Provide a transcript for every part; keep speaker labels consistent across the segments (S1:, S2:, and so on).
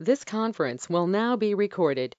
S1: This conference will now be recorded.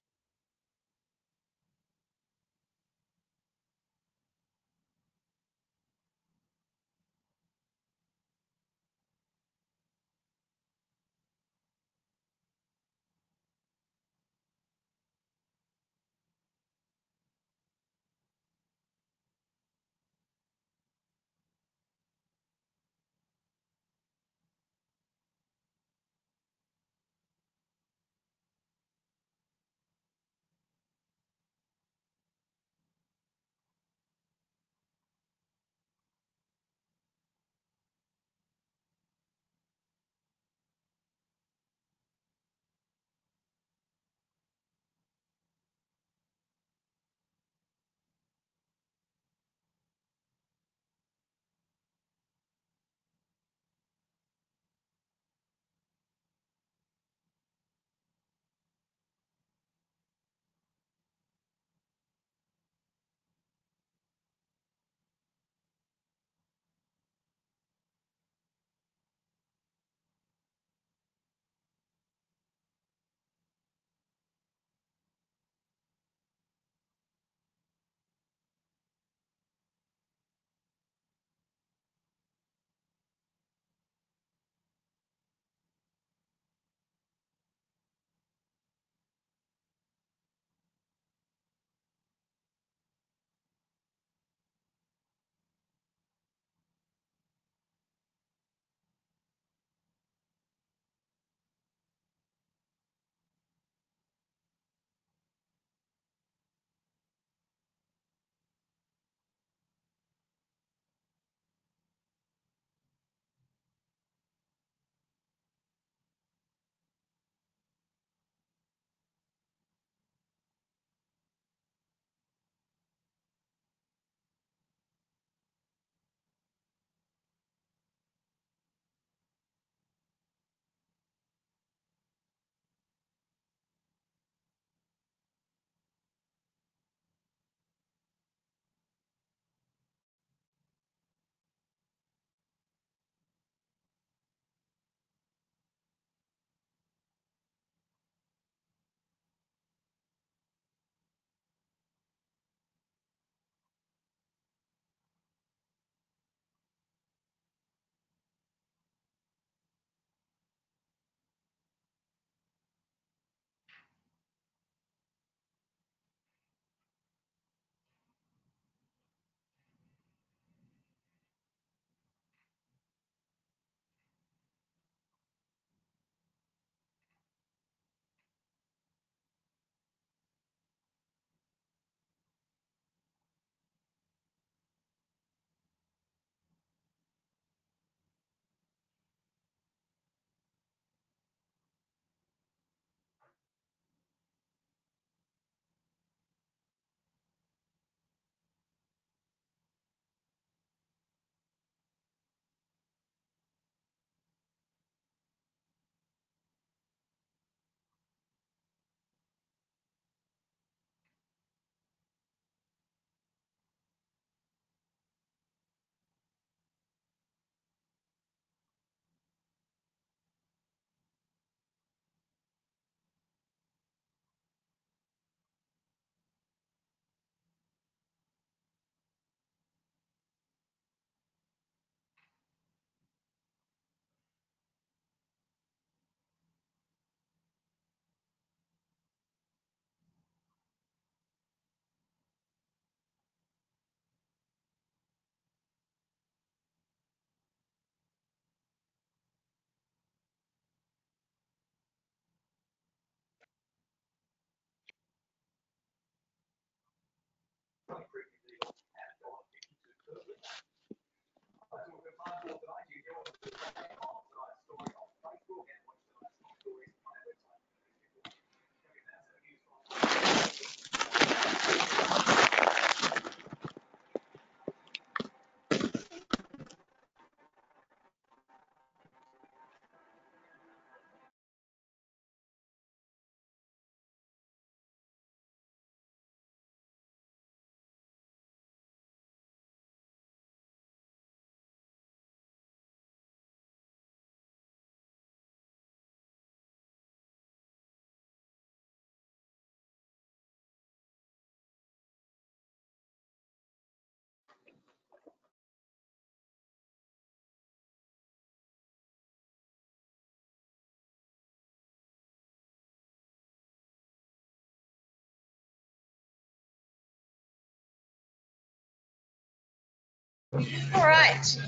S2: All right,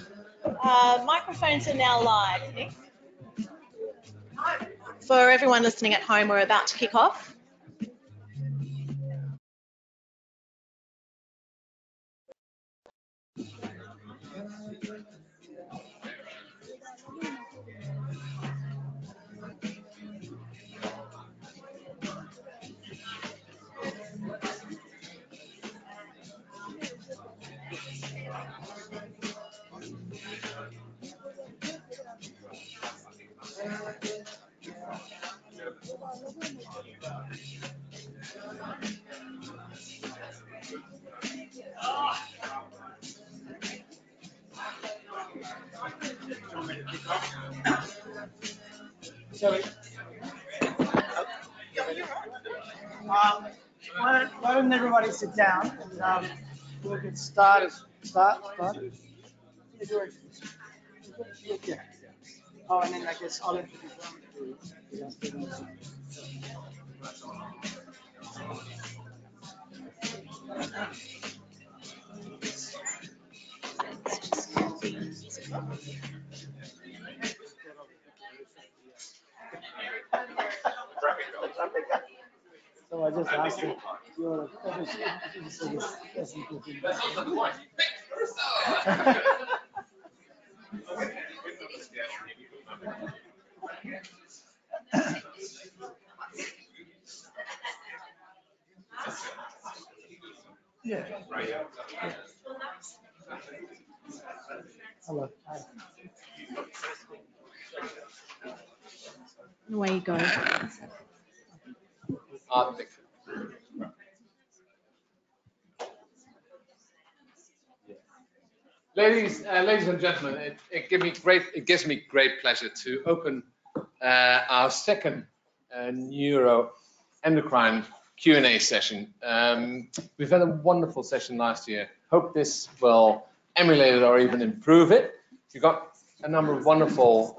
S2: microphones are now live, Nick. For everyone listening at home, we're about to kick off.
S3: Sorry. Why don't everybody sit down and we can start. Yeah. Oh, and then I guess I'll introduce them. So I just asked him, you're yeah. Hello. Hi.
S2: Away you go.
S4: Ladies and gentlemen, it gives me great pleasure to open our second neuroendocrine Q&A session. We've had a wonderful session last year. Hope this will emulate it or even improve it. We've got a number of wonderful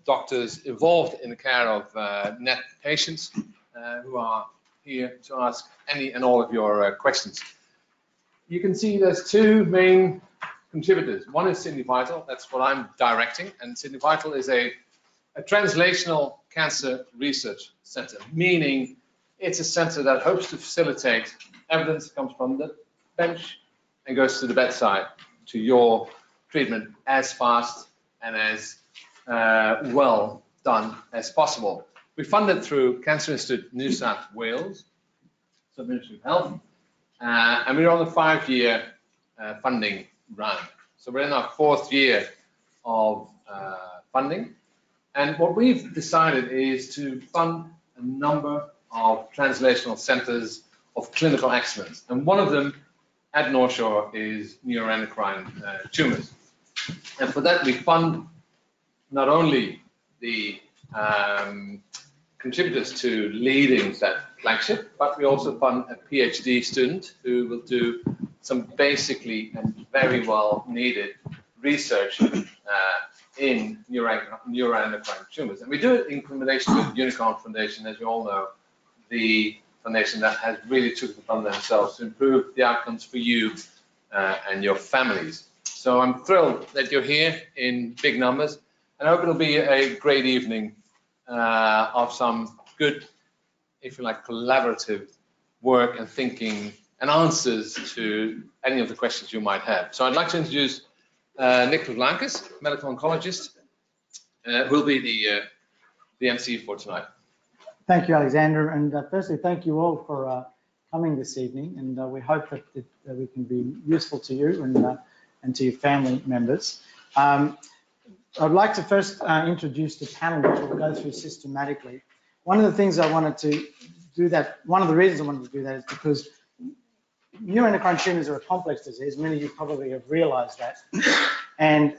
S4: doctors involved in the care of NET patients who are here to ask any and all of your questions. You can see there's two main contributors. One is Sydney Vital, that's what I'm directing, and Sydney Vital is a translational cancer research center, meaning it's a center that hopes to facilitate evidence that comes from the bench and goes to the bedside to your treatment as fast and as well done as possible. We fund it through Cancer Institute New South Wales, so Ministry of Health, and we're on a 5-year funding round. So we're in our 4th year of funding. And what we've decided is to fund a number of translational centers of clinical excellence. And one of them at North Shore is Neuroendocrine Tumours. And for that, we fund not only the contributors to leading that flagship, but we also fund a PhD student who will do some basically and very well needed research in neuroendocrine tumours. And we do it in combination with Unicorn Foundation, as you all know, the foundation that has really took it upon themselves to improve the outcomes for you and your families. So I'm thrilled that you're here in big numbers, and I hope it'll be a great evening of some good, if you like, collaborative work and thinking and answers to any of the questions you might have. So I'd like to introduce Nick LeBlanc, medical oncologist, who will be the MC for tonight.
S3: Thank you, Alexander. And firstly, thank you all for coming this evening. And we hope that we can be useful to you and to your family members. I'd like to first introduce the panel, which we'll go through systematically. One of the things I wanted to do that, one of the reasons I wanted to do that is because neuroendocrine tumours are a complex disease. Many of you probably have realised that. And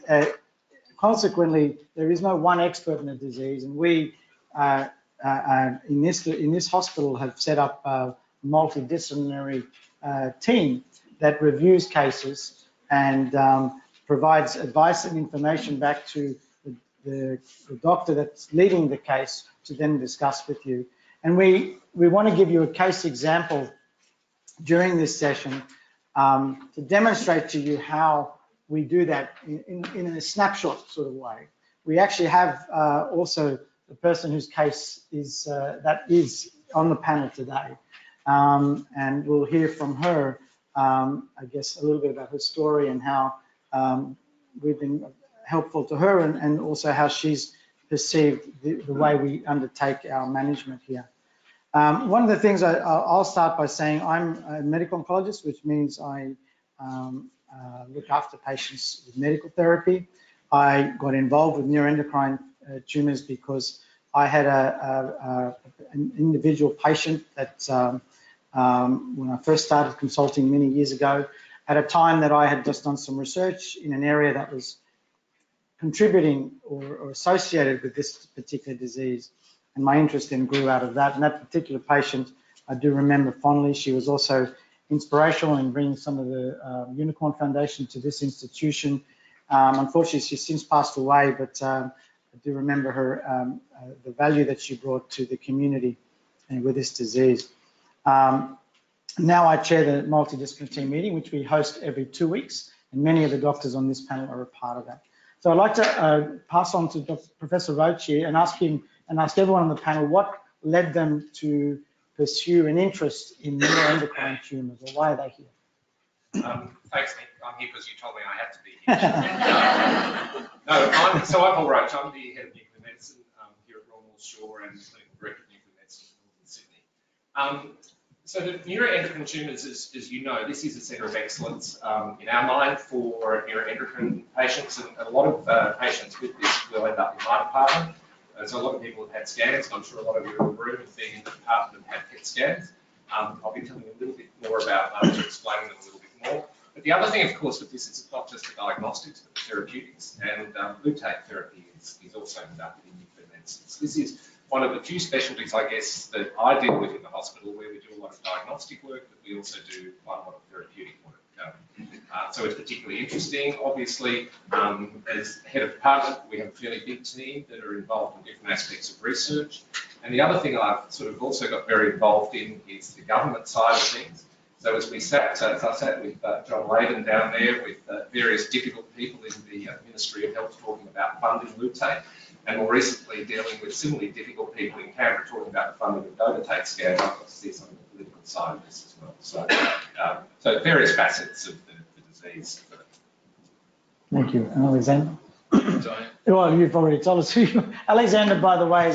S3: consequently, there is no one expert in the disease. And we, in this hospital, have set up a multidisciplinary team that reviews cases and provides advice and information back to the doctor that's leading the case to then discuss with you. And we want to give you a case example during this session to demonstrate to you how we do that in a snapshot sort of way. We actually have also the person whose case is that is on the panel today, and we'll hear from her, I guess, a little bit about her story and how we've been helpful to her, and also how she's perceived the way we undertake our management here. One of the things I'll start by saying, I'm a medical oncologist, which means I look after patients with medical therapy. I got involved with neuroendocrine tumors because I had an individual patient that when I first started consulting many years ago, at a time that I had just done some research in an area that was contributing or associated with this particular disease, and my interest then grew out of that. And that particular patient, I do remember fondly. She was also inspirational in bringing some of the Unicorn Foundation to this institution. Unfortunately, she's since passed away, but I do remember her, the value that she brought to the community and with this disease. Now I chair the multidisciplinary team meeting, which we host every 2 weeks, and many of the doctors on this panel are a part of that. So I'd like to pass on to Professor Rocha and ask him and ask everyone on the panel what led them to pursue an interest in neuroendocrine tumours, or why are they here?
S5: Thanks, Nick. I'm here because you told me I had to be here. So I'm Paul Rocha. I'm the head of nuclear medicine here at Royal North Shore and clinical director of nuclear medicine in Sydney. So the neuroendocrine tumours, as you know, this is a centre of excellence in our mind for neuroendocrine patients, and a lot of patients with this will end up in my department. So a lot of people have had scans, and I'm sure a lot of you in the room have been in the department and had PET scans. I'll be telling you a little bit more about those, or explaining them a little bit more. But the other thing, of course, with this is it's not just the diagnostics, but the therapeutics, and lutein therapy is also conducted in nuclear medicine. So this is one of the few specialties, I guess, that I deal with in the hospital, where we do a lot of diagnostic work, but we also do quite a lot of therapeutic work. So it's particularly interesting. Obviously, as head of department, we have a fairly big team that are involved in different aspects of research. And the other thing I've sort of also got very involved in is the government side of things. So as I sat with John Lydon down there with various difficult people in the Ministry of Health talking about funding lutein, and more recently dealing with similarly difficult people in Canberra talking about the funding of dotatate scans, I've got to see some of the political side of this as well. So various facets of the disease.
S3: Thank you. And Alexander? Well, you've already told us who you are. Alexander, by the way,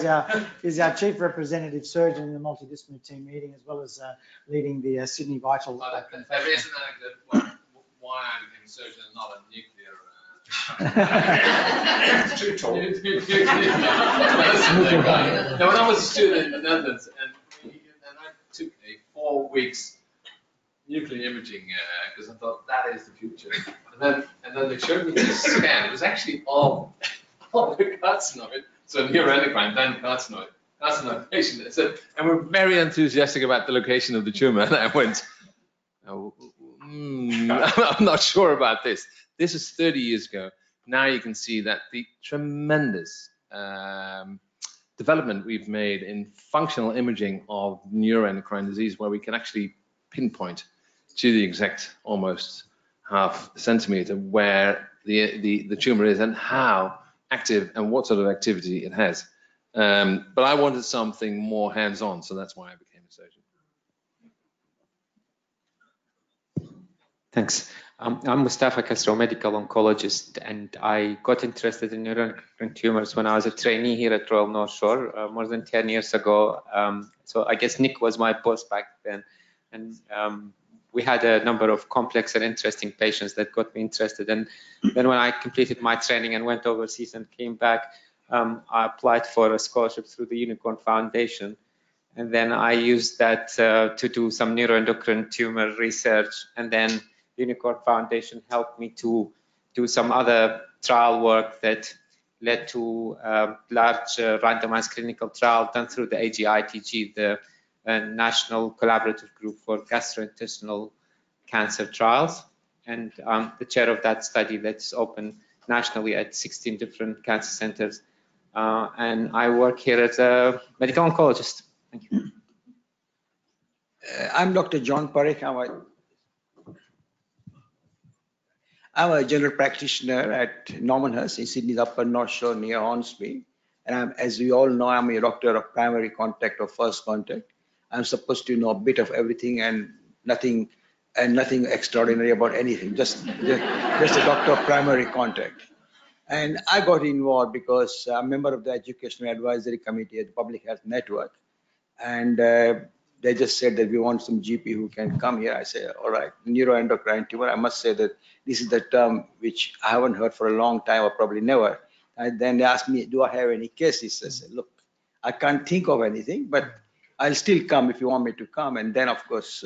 S3: is our chief representative surgeon in the multidisciplinary team meeting, as well as leading the Sydney Vital.
S6: There is an anecdote why I became a surgeon and not a nuclear.
S5: It's too tall.
S6: Now, when I was a student in the Netherlands, and I took a 4 weeks nuclear imaging because I thought that is the future. And then they showed me this scan. It was actually of the carcinoid, so neuroendocrine, then carcinoid patient. Said, and we're very enthusiastic about the location of the tumor. And I went, I'm not sure about this. This is 30 years ago. Now you can see that the tremendous development we've made in functional imaging of neuroendocrine disease, where we can actually pinpoint to the exact almost half centimeter where the tumor is and how active and what sort of activity it has. But I wanted something more hands-on, so that's why I became a surgeon.
S7: Thanks. I'm Mustafa Castro, medical oncologist, and I got interested in neuroendocrine tumors when I was a trainee here at Royal North Shore more than 10 years ago. So I guess Nick was my boss back then, and we had a number of complex and interesting patients that got me interested. And then when I completed my training and went overseas and came back, I applied for a scholarship through the Unicorn Foundation. And then I used that to do some neuroendocrine tumor research. And then Unicorn Foundation helped me to do some other trial work that led to a large randomized clinical trial done through the AGITG, the National Collaborative Group for Gastrointestinal Cancer Trials. And I'm the chair of that study that's open nationally at 16 different cancer centers. And I work here as a medical oncologist. Thank you.
S8: I'm Dr. John Parrikar. I'm a general practitioner at Normanhurst in Sydney's Upper North Shore near Hornsby. And as we all know, I'm a doctor of primary contact or first contact. I'm supposed to know a bit of everything and nothing extraordinary about anything, just a doctor of primary contact. And I got involved because I'm a member of the Educational Advisory Committee at the Public Health Network. And they just said that we want some GP who can come here. I said, all right, neuroendocrine tumor. I must say that this is the term which I haven't heard for a long time or probably never. And then they asked me, do I have any cases? I said, look, I can't think of anything, but I'll still come if you want me to come. And then, of course,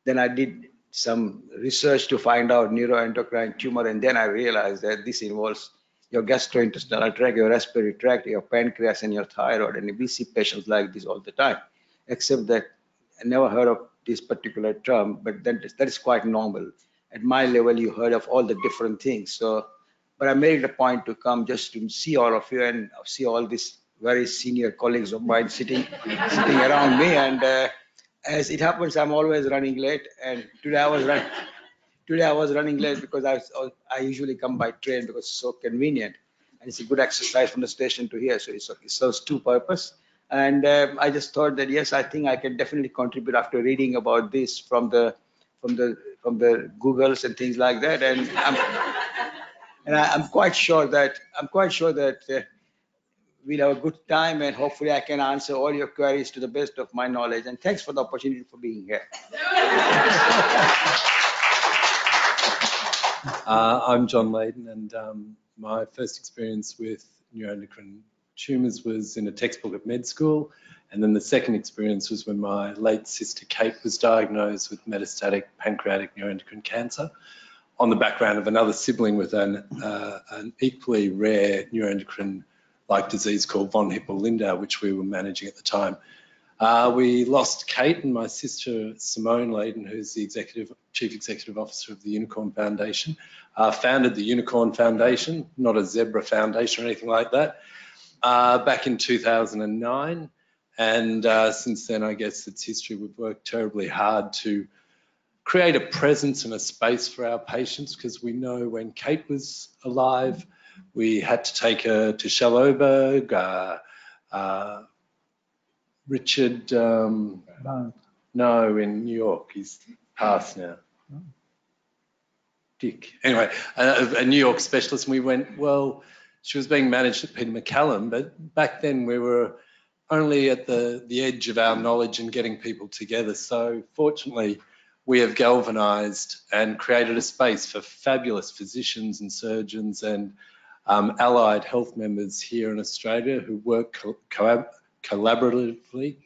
S8: then I did some research to find out neuroendocrine tumor, and then I realized that this involves your gastrointestinal tract, your respiratory tract, your pancreas, and your thyroid. And we see patients like this all the time, except that I never heard of this particular term, but that is quite normal. At my level, you heard of all the different things. So, but I made it a point to come just to see all of you and see all these very senior colleagues of mine sitting around me. And as it happens, I'm always running late, and today I was running late because I usually come by train because it's so convenient, and it's a good exercise from the station to here. So it serves two purposes. And I just thought that yes, I think I can definitely contribute after reading about this from the Googles and things like that. And I'm quite sure that we'll have a good time, and hopefully I can answer all your queries to the best of my knowledge. And thanks for the opportunity for being here.
S9: I'm John Lydon, and my first experience with neuroendocrine tumours was in a textbook at med school. And then the second experience was when my late sister Kate was diagnosed with metastatic pancreatic neuroendocrine cancer on the background of another sibling with an equally rare neuroendocrine-like disease called von Hippel-Lindau, which we were managing at the time. We lost Kate and my sister Simone Lydon, who's the Chief Executive Officer of the Unicorn Foundation, founded the Unicorn Foundation, not a zebra foundation or anything like that, back in 2009. And since then, I guess it's history. We've worked terribly hard to create a presence and a space for our patients, because we know when Kate was alive, we had to take her to Shellowberg, Richard, no, in New York, he's passed now. Dick. Anyway, a New York specialist, and we went, well, she was being managed at Peter MacCallum, but back then we were only at the edge of our knowledge and getting people together. So fortunately, we have galvanized and created a space for fabulous physicians and surgeons and allied health members here in Australia who work collaboratively.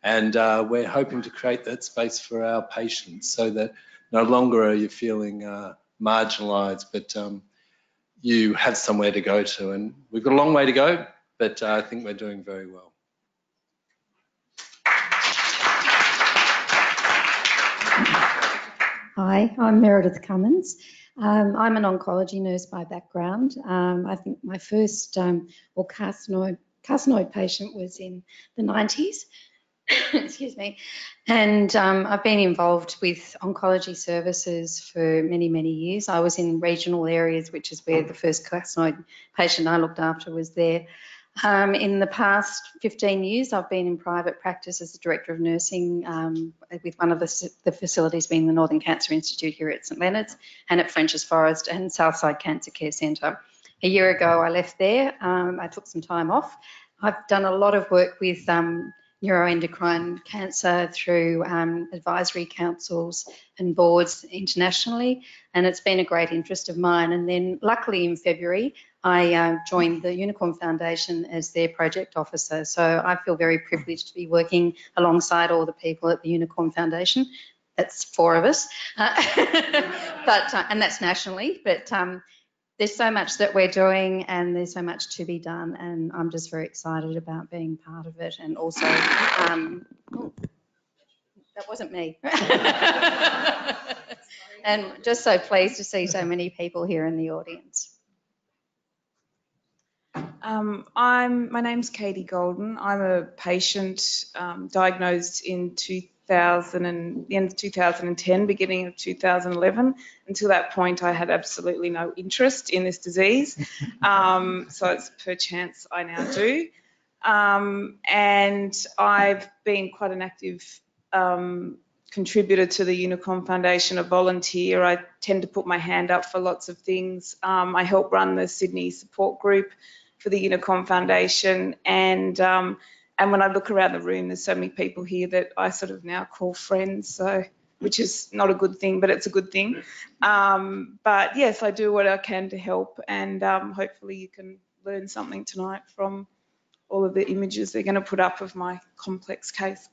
S9: And we're hoping to create that space for our patients so that no longer are you feeling marginalized, but you have somewhere to go to. And we've got a long way to go, but I think we're doing very well.
S10: Hi, I'm Meredith Cummins. I'm an oncology nurse by background. I think my first carcinoid patient was in the 90s. Excuse me. And I've been involved with oncology services for many, many years. I was in regional areas, which is where the first carcinoid patient I looked after was there. In the past 15 years, I've been in private practice as the Director of Nursing with one of the facilities being the Northern Cancer Institute here at St Leonard's, and at Frenchs Forest and Southside Cancer Care Centre. A year ago, I left there. I took some time off. I've done a lot of work with neuroendocrine cancer through advisory councils and boards internationally, and it's been a great interest of mine. And then luckily in February, I joined the Unicorn Foundation as their project officer. So I feel very privileged to be working alongside all the people at the Unicorn Foundation. That's 4 of us, and that's nationally, but there's so much that we're doing and there's so much to be done, and I'm just very excited about being part of it. And also, oh, that wasn't me. And just so pleased to see so many people here in the audience.
S11: My name's Katie Golden. I'm a patient diagnosed in the end of 2010, beginning of 2011. Until that point, I had absolutely no interest in this disease. So it's per chance I now do. And I've been quite an active contributor to the Unicom Foundation, a volunteer. I tend to put my hand up for lots of things. I help run the Sydney support group for the Unicom Foundation, and when I look around the room, there's so many people here that I sort of now call friends, so which is not a good thing, but it's a good thing. But yes, I do what I can to help, and hopefully you can learn something tonight from all of the images they're going to put up of my complex case.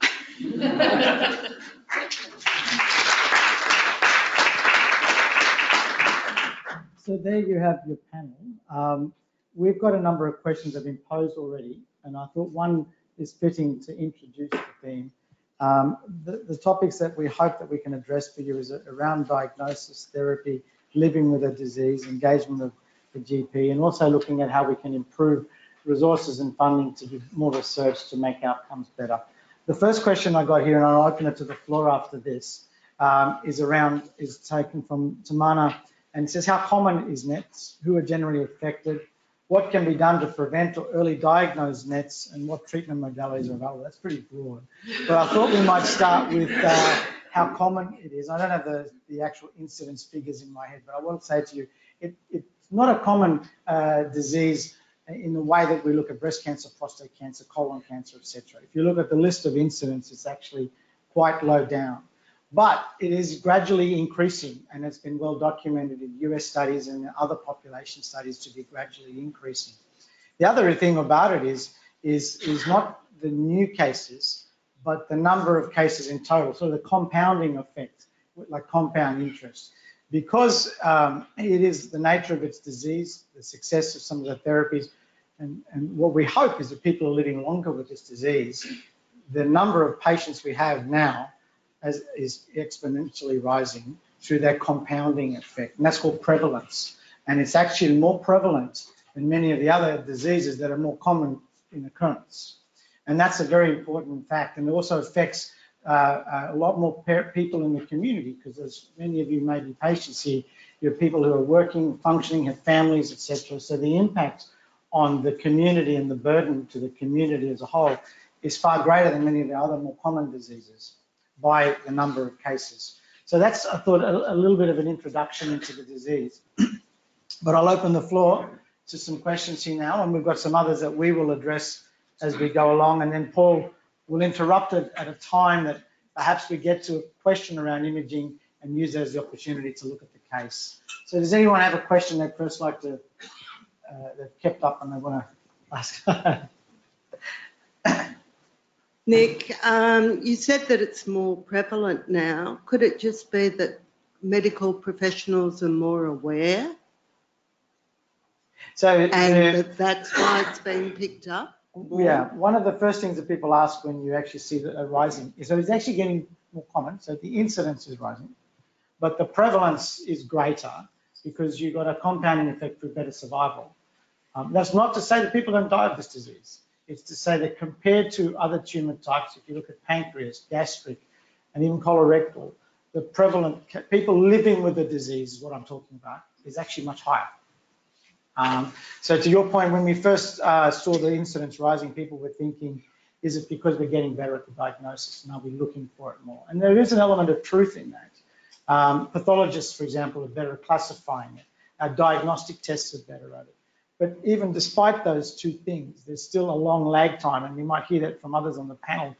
S3: So there you have your panel. We've got a number of questions that have been posed already, and I thought one is fitting to introduce the theme. The topics that we hope that we can address for you is around diagnosis, therapy, living with a disease, engagement of the GP, and also looking at how we can improve resources and funding to do more research to make outcomes better. The first question I got here, and I'll open it to the floor after this, is taken from Tamana, and it says, how common is NETs? Who are generally affected? What can be done to prevent or early diagnose NETs, and what treatment modalities are available? That's pretty broad. But I thought we might start with how common it is. I don't have the actual incidence figures in my head, but I will say to you, it's not a common disease in the way that we look at breast cancer, prostate cancer, colon cancer, etc. If you look at the list of incidents, it's actually quite low down. But it is gradually increasing, and it's been well documented in US studies and other population studies to be gradually increasing. The other thing about it is not the new cases, but the number of cases in total, so the compounding effect, like compound interest. Because it is the nature of its disease, the success of some of the therapies, and what we hope is that people are living longer with this disease, the number of patients we have now is exponentially rising through that compounding effect, and that's called prevalence. And it's actually more prevalent than many of the other diseases that are more common in occurrence. And that's a very important fact, and it also affects a lot more people in the community, because as many of you may be patients here, you're people who are working, functioning, have families, etc. So the impact on the community and the burden to the community as a whole is far greater than many of the other more common diseases by the number of cases. So that's, I thought, a little bit of an introduction into the disease. But I'll open the floor to some questions here now, and we've got some others that we will address as we go along, and then Paul will interrupt it at a time that perhaps we get to a question around imaging and use that as the opportunity to look at the case. So does anyone have a question they'd first like to, they've kept up and they want to ask?
S12: Nick, you said that it's more prevalent now. Could it just be that medical professionals are more aware? And that's why it's being picked up? More?
S3: Yeah, one of the first things that people ask when you actually see that rising is, so it's actually getting more common, so the incidence is rising, but the prevalence is greater because you've got a compounding effect for better survival. That's not to say that people don't die of this disease. It's to say that compared to other tumor types, if you look at pancreas, gastric, and even colorectal, the prevalent people living with the disease is what I'm talking about, is actually much higher. So to your point, when we first saw the incidence rising, people were thinking, is it because we're getting better at the diagnosis and are we looking for it more? And there is an element of truth in that. Pathologists, for example, are better at classifying it. Our diagnostic tests are better at it. But even despite those two things, there's still a long lag time, and you might hear that from others on the panel,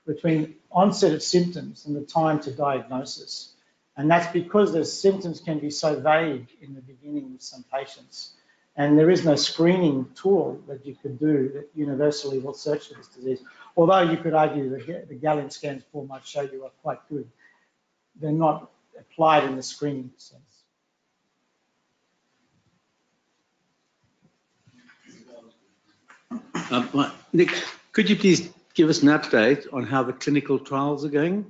S3: between onset of symptoms and the time to diagnosis. And that's because the symptoms can be so vague in the beginning with some patients. And there is no screening tool that you could do that universally will search for this disease. Although you could argue that the Gallium scans for might show you are quite good. They're not applied in the screening sense.
S13: Nick, could you please give us an update on how the clinical trials are going?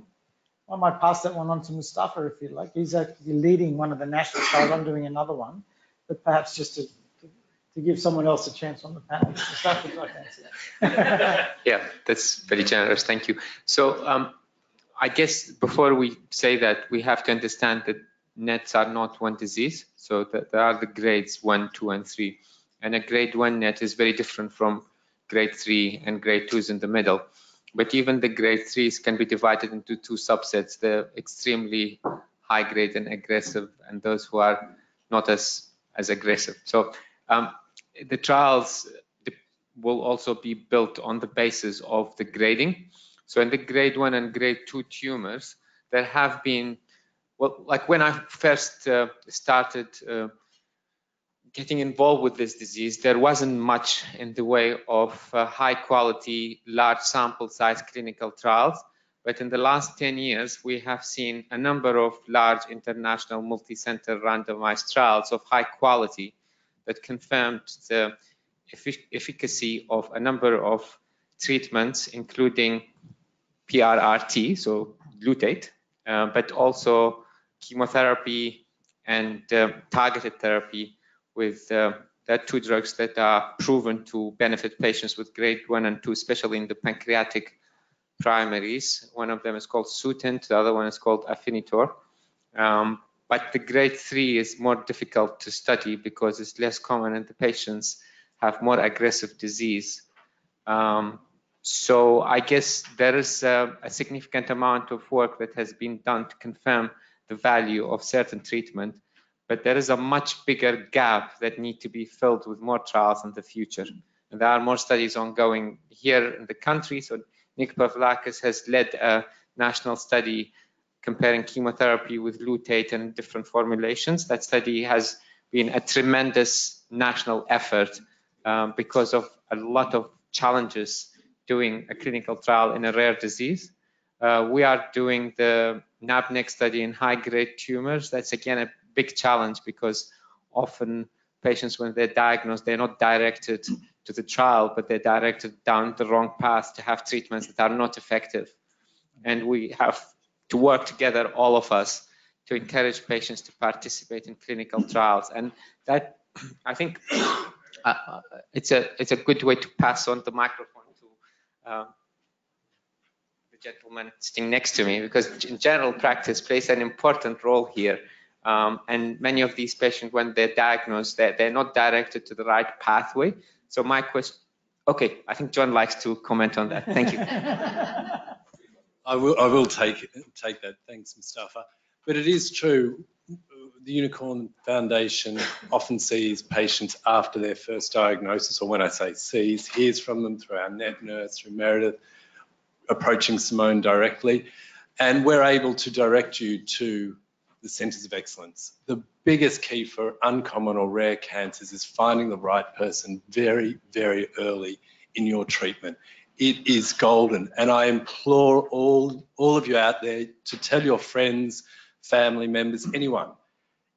S3: I might pass that one on to Mustafa if you'd like. He's actually leading one of the national trials. I'm doing another one, but perhaps just to give someone else a chance on the panel. Mustafa, would you like to answer that?
S7: Yeah, that's very generous. Thank you. So I guess before we say that, we have to understand that NETs are not one disease. So that there are the grades 1, 2, and 3. And a grade 1 NET is very different from grade 3 and grade 2s in the middle. But even the grade 3s can be divided into 2 subsets, the extremely high grade and aggressive, and those who are not as aggressive. So the trials will also be built on the basis of the grading. So in the grade 1 and grade 2 tumors, there have been, well, like when I first started getting involved with this disease, there wasn't much in the way of high quality, large sample size clinical trials. But in the last 10 years, we have seen a number of large international multi-center randomized trials of high quality that confirmed the efficacy of a number of treatments, including PRRT, so lutate, but also chemotherapy and targeted therapy with that 2 drugs that are proven to benefit patients with grade 1 and 2, especially in the pancreatic primaries. One of them is called Sutent, the other one is called Afinitor. But the grade 3 is more difficult to study because it's less common and the patients have more aggressive disease. So I guess there is a significant amount of work that has been done to confirm the value of certain treatment, but there is a much bigger gap that need to be filled with more trials in the future. And there are more studies ongoing here in the country. So Nick Pavlakis has led a national study comparing chemotherapy with lutate and different formulations. That study has been a tremendous national effort because of a lot of challenges doing a clinical trial in a rare disease. We are doing the NABNEC study in high-grade tumors. That's again a big challenge because often patients, when they're diagnosed, they're not directed to the trial, but they're directed down the wrong path to have treatments that are not effective. And we have to work together, all of us, to encourage patients to participate in clinical trials. And that, I think, it's a good way to pass on the microphone to the gentleman sitting next to me, because in general practice plays an important role here. And many of these patients, when they're diagnosed, they're not directed to the right pathway. So my question, okay, I think John likes to comment on that. Thank you.
S9: I will take that. Thanks, Mustafa. But it is true, the Unicorn Foundation often sees patients after their first diagnosis, or when I say sees, hears from them through our net nurse, through Meredith, approaching Simone directly, and we're able to direct you to the centres of excellence. The biggest key for uncommon or rare cancers is finding the right person very, very early in your treatment. It is golden, and I implore all of you out there to tell your friends, family members, anyone,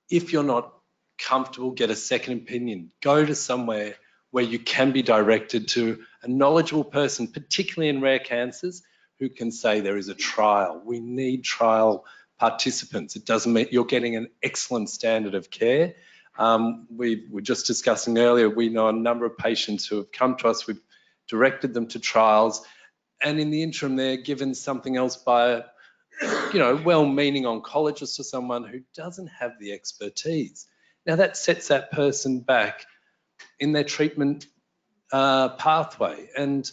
S9: if you're not comfortable, get a second opinion. Go to somewhere where you can be directed to a knowledgeable person, particularly in rare cancers, who can say there is a trial. We need trial participants. It doesn't mean you're getting an excellent standard of care. We were just discussing earlier, we know a number of patients who have come to us, we've directed them to trials, and in the interim they're given something else by a well-meaning oncologist or someone who doesn't have the expertise. Now that sets that person back in their treatment pathway. And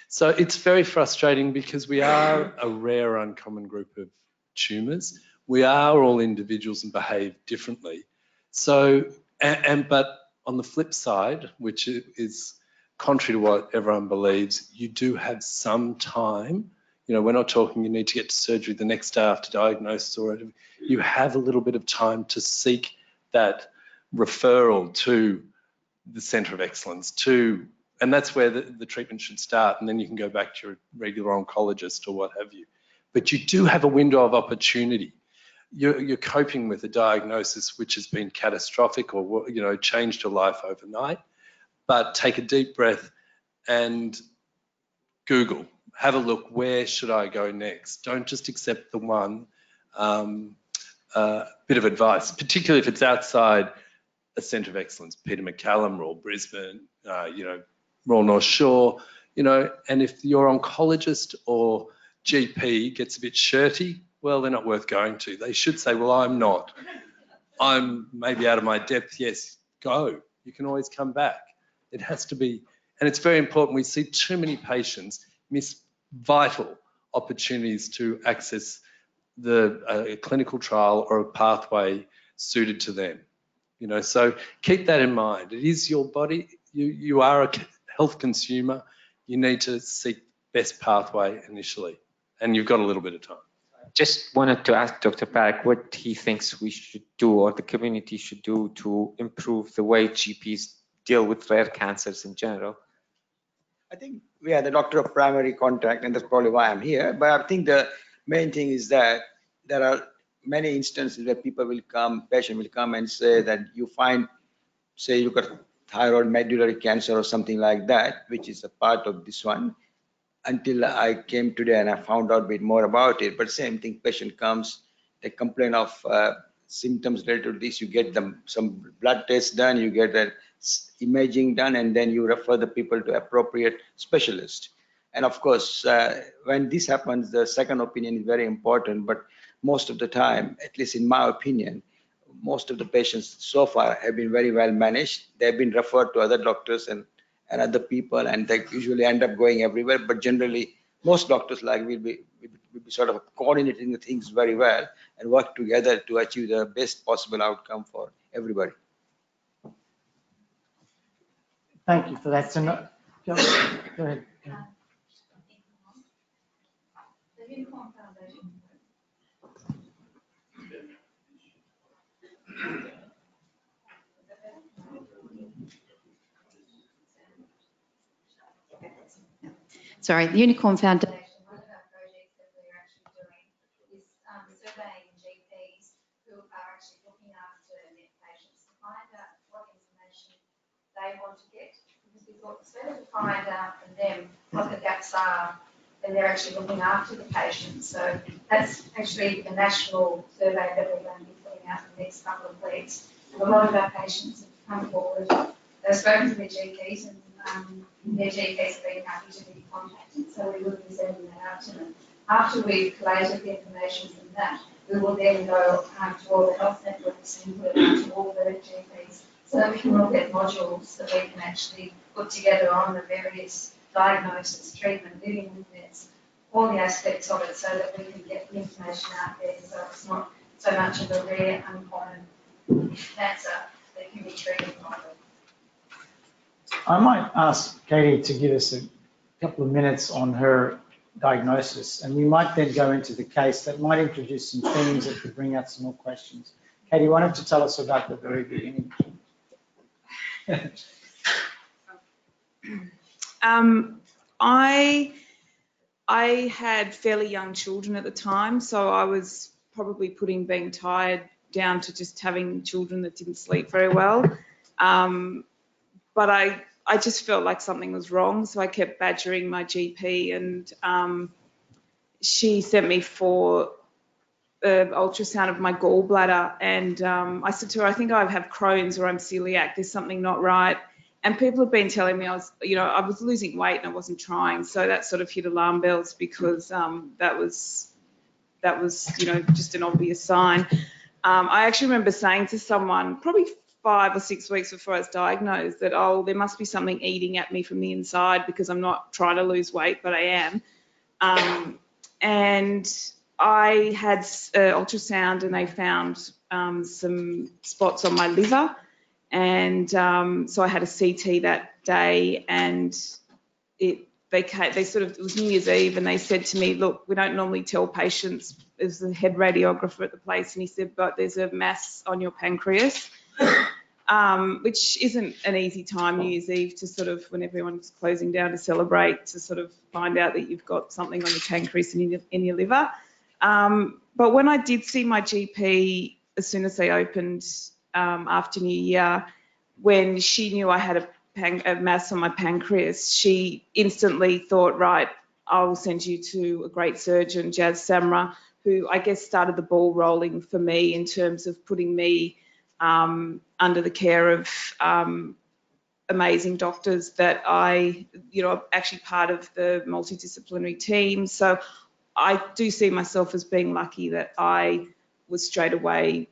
S9: so it's very frustrating because we are a rare, uncommon group of tumours. We are all individuals and behave differently. So, but on the flip side, which is contrary to what everyone believes, you do have some time. We're not talking you need to get to surgery the next day after diagnosis or whatever. You have a little bit of time to seek that referral to the centre of excellence, and that's where the treatment should start, and then you can go back to your regular oncologist or what have you. But you do have a window of opportunity. You're coping with a diagnosis which has been catastrophic or changed your life overnight, but take a deep breath and Google. Have a look, where should I go next? Don't just accept the one bit of advice, particularly if it's outside a centre of excellence, Peter MacCallum, Royal Brisbane, Royal North Shore, and if your oncologist or GP gets a bit shirty, well, they're not worth going to. They should say, well, I'm not. I'm maybe out of my depth. Yes, go. You can always come back. It has to be, and it's very important. We see too many patients miss vital opportunities to access a clinical trial or a pathway suited to them. You know, so keep that in mind. It is your body. You are a health consumer. You need to seek best pathway initially, and you've got a little bit of time.
S7: Just wanted to ask Dr. Parrikar what he thinks we should do or the community should do to improve the way GPs deal with rare cancers in general.
S8: I think we are the doctor of primary contact, and that's probably why I'm here. But I think the main thing is that there are many instances where patient will come and say that you find, say you got thyroid medullary cancer or something like that, which is a part of this one. Until I came today and I found out a bit more about it. But same thing, patient comes, they complain of symptoms related to this. You get them some blood tests done, you get that imaging done, and then you refer the people to appropriate specialist. And of course, when this happens, the second opinion is very important. But most of the time, at least in my opinion, most of the patients so far have been very well managed. They've been referred to other doctors and other people, and they usually end up going everywhere. But generally, most doctors will be sort of coordinating the things very well and work together to achieve the best possible outcome for everybody.
S3: Thank you for that. So go ahead.
S10: Sorry, the Unicorn Foundation, one of our projects that we're actually doing is surveying GPs who are actually looking after their patients to find out what information they want to get, because we thought it's better to find out from them what the gaps are when they're actually looking after the patient. So that's actually a national survey that we're going to be putting out in the next couple of weeks. And a lot of our patients have come forward, they've spoken to their GPs, and their GPs have been happy to be contacted, so we will be sending that out to them. After we've collated the information from that, we will then go to all the health networks and put it out to all the GPs, so that we can look at modules that we can actually put together on the various diagnosis, treatment, living with meds, all the aspects of it, so that we can get the information out there, so it's not so much of a rare, uncommon cancer that can be treated by them.
S3: I might ask Katie to give us a couple of minutes on her diagnosis, and we might then go into the case that might introduce some themes that could bring out some more questions. Katie, why don't you tell us about the very beginning?
S11: I had fairly young children at the time, so I was probably putting being tired down to just having children that didn't sleep very well. But I just felt like something was wrong, so I kept badgering my GP, and she sent me for an ultrasound of my gallbladder, and I said to her, I think I have Crohn's or I'm celiac, there's something not right. And people have been telling me I was losing weight and I wasn't trying, so that sort of hit alarm bells, because that was just an obvious sign. I actually remember saying to someone probably 5 or 6 weeks before I was diagnosed that, oh, there must be something eating at me from the inside, because I'm not trying to lose weight, but I am. And I had ultrasound, and they found some spots on my liver. And so I had a CT that day, and it was New Year's Eve, and they said to me, look, we don't normally tell patients, there's the head radiographer at the place, and he said, but there's a mass on your pancreas, which isn't an easy time, New Year's Eve, to sort of, when everyone's closing down to celebrate, to sort of find out that you've got something on your pancreas and in your liver. But when I did see my GP, as soon as they opened after New Year, when she knew I had a mass on my pancreas, she instantly thought, right, I will send you to a great surgeon, Jazz Samra, who I guess started the ball rolling for me in terms of putting me under the care of amazing doctors that actually part of the multidisciplinary team. So I do see myself as being lucky that I was straight away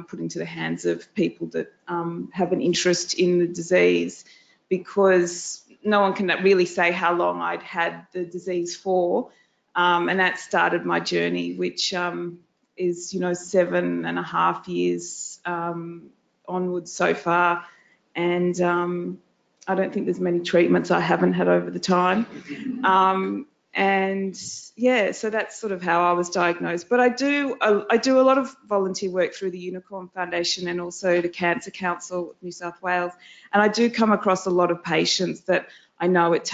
S11: put into the hands of people that have an interest in the disease, because no one can really say how long I'd had the disease for. And that started my journey, which is, 7.5 years onwards so far. And I don't think there's many treatments I haven't had over the time. And yeah, so that's sort of how I was diagnosed. But I do a lot of volunteer work through the Unicorn Foundation and also the Cancer Council of New South Wales. And I do come across a lot of patients that I know it's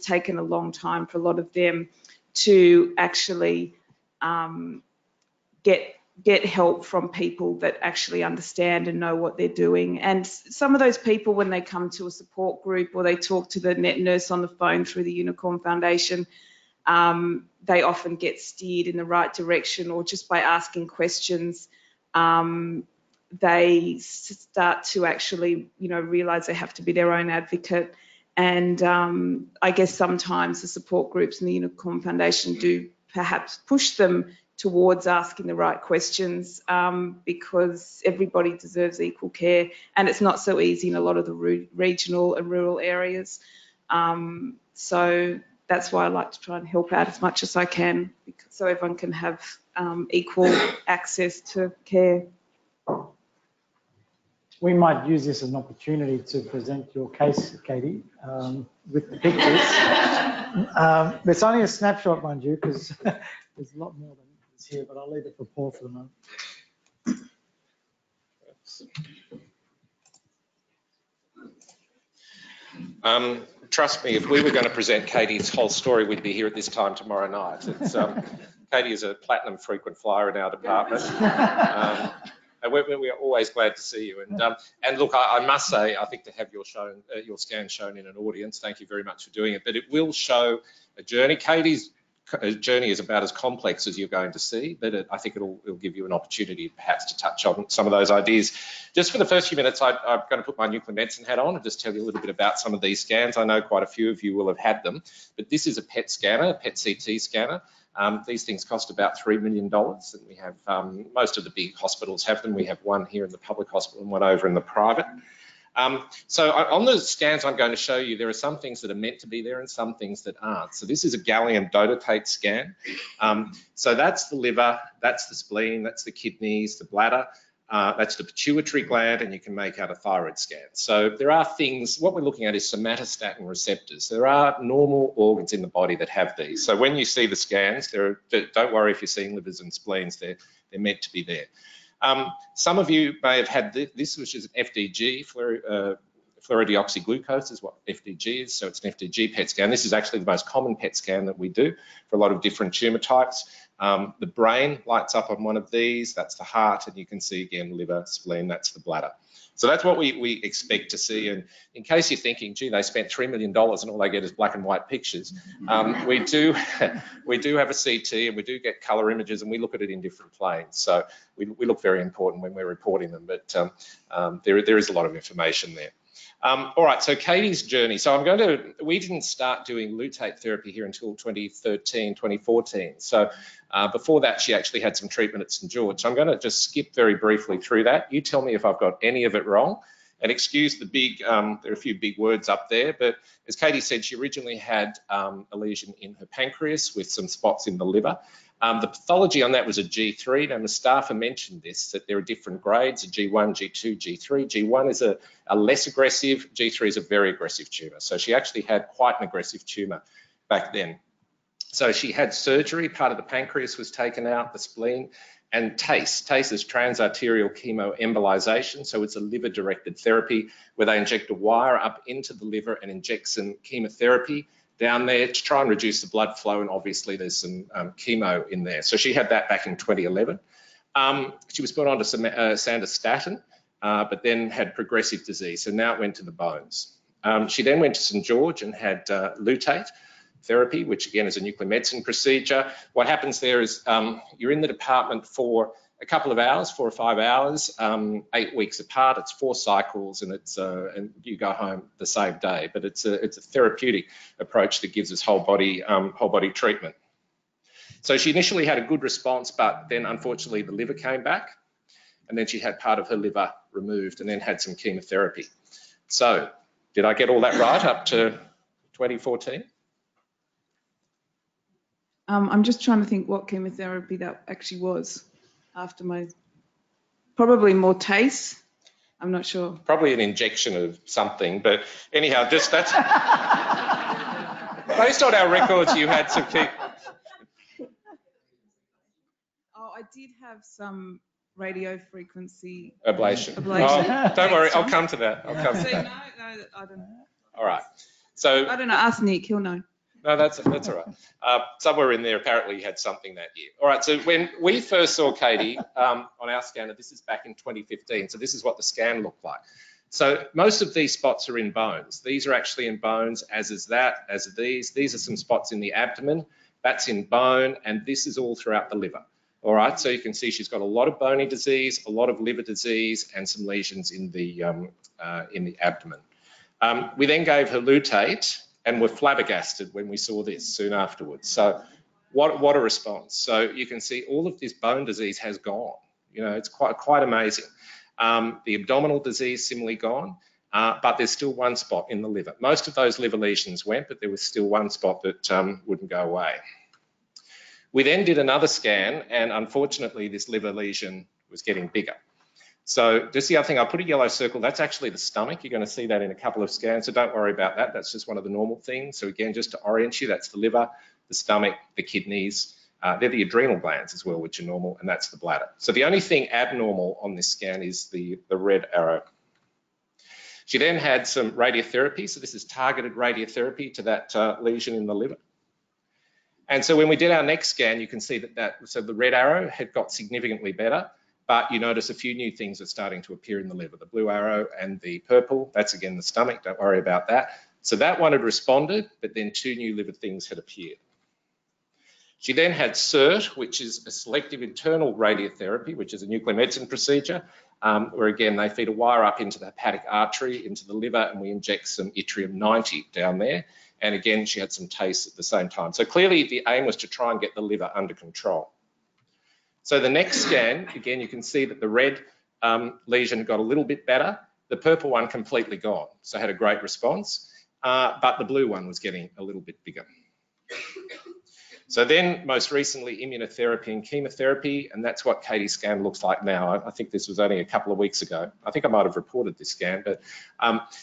S11: taken a long time for a lot of them to actually get help from people that actually understand and know what they're doing. And some of those people, when they come to a support group or they talk to the net nurse on the phone through the Unicorn Foundation, they often get steered in the right direction, or just by asking questions, they start to actually, realise they have to be their own advocate. And I guess sometimes the support groups and the Unicorn Foundation do perhaps push them towards asking the right questions, because everybody deserves equal care, and it's not so easy in a lot of the regional and rural areas. So that's why I like to try and help out as much as I can, so everyone can have equal access to care.
S3: We might use this as an opportunity to present your case, Katie, with the pictures. It's only a snapshot, mind you, because there's a lot more than is here, but I'll leave it for Paul for the moment.
S5: Trust me, if we were going to present Katie's whole story, we'd be here at this time tomorrow night. Katie is a platinum frequent flyer in our department. And we're always glad to see you. And look, I must say, I think to have your scan shown in an audience, thank you very much for doing it. But it will show a journey. Katie's journey is about as complex as you're going to see, but I think it'll give you an opportunity perhaps to touch on some of those ideas. Just for the first few minutes, I'm going to put my nuclear medicine hat on and just tell you a little bit about some of these scans. I know quite a few of you will have had them, but this is a PET scanner, a PET CT scanner. These things cost about $3 million, and we have most of the big hospitals have them. We have one here in the public hospital and one over in the private. So on the scans I'm going to show you, there are some things that are meant to be there and some things that aren't. So this is a gallium dotatate scan. So that's the liver, that's the spleen, that's the kidneys, the bladder, that's the pituitary gland, and you can make out a thyroid scan. So there are things, what we're looking at is somatostatin receptors. There are normal organs in the body that have these. So when you see the scans, don't worry if you're seeing livers and spleens, they're meant to be there. Some of you may have had this, which is an FDG, fluorodeoxyglucose is what FDG is, so it's an FDG PET scan. This is actually the most common PET scan that we do for a lot of different tumour types. The brain lights up on one of these, that's the heart, and you can see again liver, spleen, that's the bladder. So that's what we expect to see. And in case you're thinking, gee, they spent $3 million and all they get is black and white pictures, we do have a CT and we do get colour images and we look at it in different planes. So we look very important when we're reporting them, but there is a lot of information there. All right, so Katie's journey. So we didn't start doing lutate therapy here until 2013, 2014. So before that, she actually had some treatment at St. George. So I'm going to just skip very briefly through that. You tell me if I've got any of it wrong. And excuse the big, there are a few big words up there, but as Katie said, she originally had a lesion in her pancreas with some spots in the liver. The pathology on that was a G3. Now, Mustafa mentioned this, that there are different grades, a G1, G2, G3. G1 is a less aggressive, G3 is a very aggressive tumour. So she actually had quite an aggressive tumour back then. So she had surgery, part of the pancreas was taken out, the spleen, and TACE. TACE is transarterial chemoembolization, so it's a liver-directed therapy where they inject a wire up into the liver and inject some chemotherapy down there to try and reduce the blood flow, and obviously there's some chemo in there. So she had that back in 2011. She was put onto some sandostatin, but then had progressive disease, so now it went to the bones. She then went to St. George and had lutate therapy, which again is a nuclear medicine procedure. What happens there is you're in the department for a couple of hours, 4 or 5 hours, 8 weeks apart. It's 4 cycles, and and you go home the same day. But it's a therapeutic approach that gives us whole body treatment. So she initially had a good response, but then unfortunately the liver came back, and then she had part of her liver removed and then had some chemotherapy. So did I get all that right up to 2014?
S11: I'm just trying to think what chemotherapy that actually was after my, probably more TACE. I'm not sure.
S5: Probably an injection of something, but anyhow, just that's based on our records. You had some
S11: Oh, I did have some radio frequency
S5: ablation.
S11: ablation.
S5: Oh, don't worry, I'll come to that. I'll come to
S11: See,
S5: that.
S11: no, I don't know.
S5: All right. So
S11: I don't know. Ask Nick, he'll know.
S5: no, that's all right. Somewhere in there, apparently, you had something that year. All right. So when we first saw Katie on our scanner, this is back in 2015. So this is what the scan looked like. So most of these spots are in bones. These are actually in bones, as is that, as are these. These are some spots in the abdomen. That's in bone, and this is all throughout the liver. All right, so you can see she's got a lot of bony disease, a lot of liver disease, and some lesions in the abdomen. We then gave her lutate, and were flabbergasted when we saw this soon afterwards. So what a response. So you can see all of this bone disease has gone. You know, it's quite amazing. The abdominal disease similarly gone, but there's still one spot in the liver. Most of those liver lesions went, but there was still one spot that wouldn't go away. We then did another scan, and unfortunately this liver lesion was getting bigger. So just the other thing, I put a yellow circle, that's actually the stomach. You're going to see that in a couple of scans, so don't worry about that. That's just one of the normal things. So again, just to orient you, that's the liver, the stomach, the kidneys. They're the adrenal glands as well, which are normal, and that's the bladder. So the only thing abnormal on this scan is the red arrow. She then had some radiotherapy. So this is targeted radiotherapy to that lesion in the liver. And so when we did our next scan, you can see so the red arrow had got significantly better, but you notice a few new things are starting to appear in the liver. The blue arrow and the purple, that's again the stomach, don't worry about that. So that one had responded, but then two new liver things had appeared. She then had SIRT, which is a selective internal radiotherapy, which is a nuclear medicine procedure, where again, they feed a wire up into the hepatic artery, into the liver, and we inject some yttrium-90 down there. And again, she had some TACE at the same time. So clearly the aim was to try and get the liver under control. So the next scan, again, you can see that the red lesion got a little bit better. The purple one completely gone. So had a great response, but the blue one was getting a little bit bigger. So then most recently immunotherapy and chemotherapy, and that's what Katie's scan looks like now. I think this was only a couple of weeks ago. I think I might have reported this scan, but